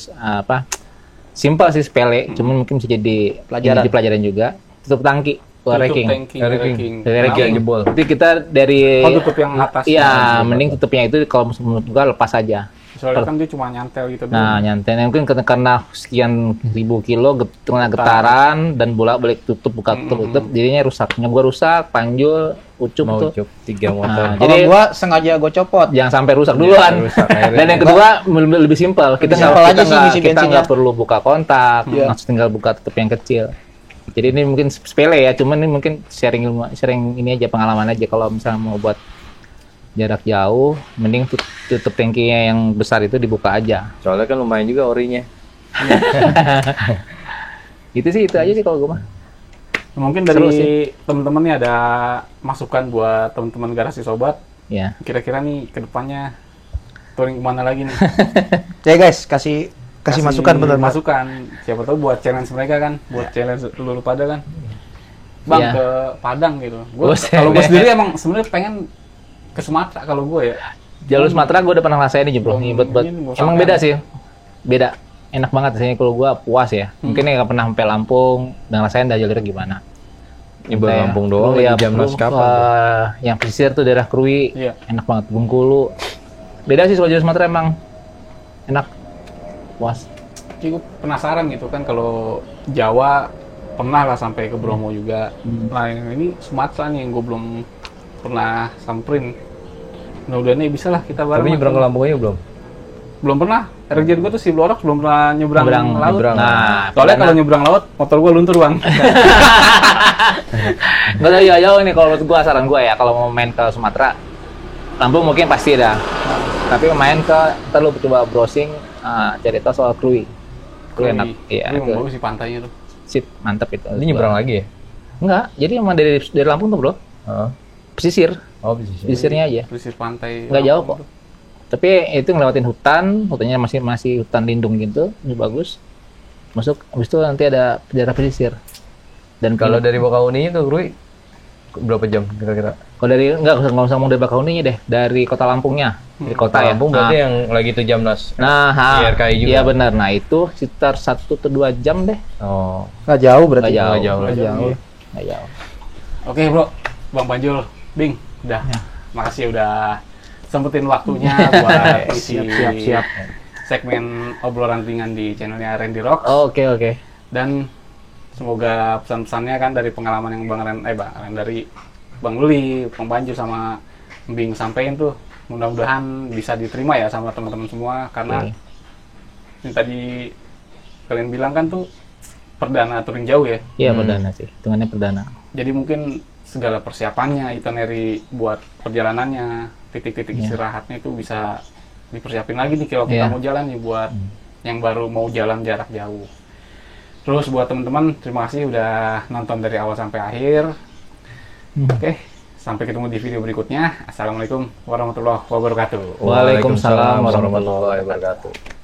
simpel sih sepele, cuman mungkin bisa jadi Pelajaran. jadi pelajaran juga. Tutup tangki, Tutup racking. tanking, Racking. Racking. jebol. Jadi kita dari Oh, tutup yang atas. Iya, mending tutupnya itu kalau menurut gua lepas aja. Soalnya kan dia cuma nyantel gitu Nah, doang. nyantai mungkin karena sekian ribu kilo kena getaran dan bolak-balik tutup buka tutup jadinya rusak. Punya gua rusak, panjul, ucup Mau tuh. cup 3 motor. Nah, Kalau jadi gua sengaja gua copot. jangan sampai rusak duluan. rusak, akhirnya. Dan yang kedua lebih simpel. Kita Lebih simpel aja sih ngisi kita bensinnya. nggak perlu buka kontak, Iya. langsung tinggal buka tutup yang kecil. Jadi ini mungkin sepele ya, cuman ini mungkin sharing ini aja pengalaman aja kalau misalnya mau buat jarak jauh, mending tutup tangkinya yang besar itu dibuka aja. Soalnya kan lumayan juga orinya. Itu sih itu aja sih kalau gue mah. Mungkin Seru dari teman-teman nih ada masukan buat teman-teman garasi sobat. Ya. Kira-kira nih kedepannya touring kemana lagi nih? Ya guys, kasih masukan bener Mas. Masukan. Siapa tahu buat challenge mereka kan, buat challenge lu pada kan. Bang Iya. ke Padang gitu. Gua Buset. kalau gue sendiri emang sebenarnya pengen ke Sumatera kalau gue ya. Jalur Sumatera gue udah pernah ngerasain nih bro. Nih, buat Ini gua emang sampean. beda sih. Beda. Enak banget sih kalau gue puas ya. Mungkin nggak pernah sampai Lampung dan ngerasain dah jalurnya gimana. Ini baru Kayak Lampung doang ya, di Jamnas kapan? yang pesisir tuh daerah Krui. Iya. Enak banget. Bengkulu. Beda sih soal jalur Sumatera emang enak. Puas. Jadi gue penasaran gitu kan kalau Jawa pernah lah sampai ke Bromo juga. Nah yang ini Sumatera nih yang gue belum pernah samperin. Mudah-mudahan nih bisa lah kita bareng. Tapi lah. nyebrang ke Lampung aja belum? Belum pernah. RJ gue tuh si Blorok belum pernah nyebrang laut. nyebrang. Nah, Soalnya kalau nyebrang laut motor gue luntur bang. nggak tahu jauh nih kalau menurut gua saran gua ya kalau mau main ke Sumatera Lampung mungkin pasti dah tapi main ke ntar lu coba browsing cari tahu soal Krui enak iya Itu itu bagus sih pantainya tuh. sip mantep itu Ini nyebrang lagi ya? enggak jadi emang dari Lampung tuh bro Heeh. pesisir Oh, bisa. pesisirnya aja Pesisir pantai. nggak jauh Lampung kok tapi itu ngelewatin hutannya masih hutan lindung gitu ini bagus masuk habis itu nanti ada daerah pesisir dan Kalau dari Bakauni itu Krui berapa jam kira-kira? kalau dari nggak usah ngomong dari Bakauninya deh dari kota Lampungnya dari kota ya Lampung berarti yang lagi itu Jamnas. nah IRKI juga. iya benar nah itu sekitar 1 atau 2 jam deh Oh. Nggak jauh berarti. nggak jauh Nggak jauh. nggak Nggak jauh jauh. nggak jauh Oke bro, Bang Panjul, Bing, udah. Makasih udah sempetin waktunya buat isi siap. segmen obrolan ringan di channelnya Randy Rock. oke Dan semoga pesan-pesannya kan dari pengalaman yang Bang Ren, dari Bang Luli, Bang Panjul sama Bing sampein tuh mudah-mudahan bisa diterima ya sama teman-teman semua karena Oke. ini tadi kalian bilang kan tuh perdana touring jauh ya. iya perdana sih hitungannya perdana Jadi mungkin segala persiapannya, itinerary buat perjalanannya, titik-titik Iya. istirahatnya itu bisa dipersiapin lagi nih kalau kita Iya. mau jalan nih buat yang baru mau jalan jarak jauh. Terus buat teman-teman, terima kasih udah nonton dari awal sampai akhir. Oke, sampai ketemu di video berikutnya. Assalamualaikum warahmatullahi wabarakatuh. Waalaikumsalam warahmatullahi wabarakatuh.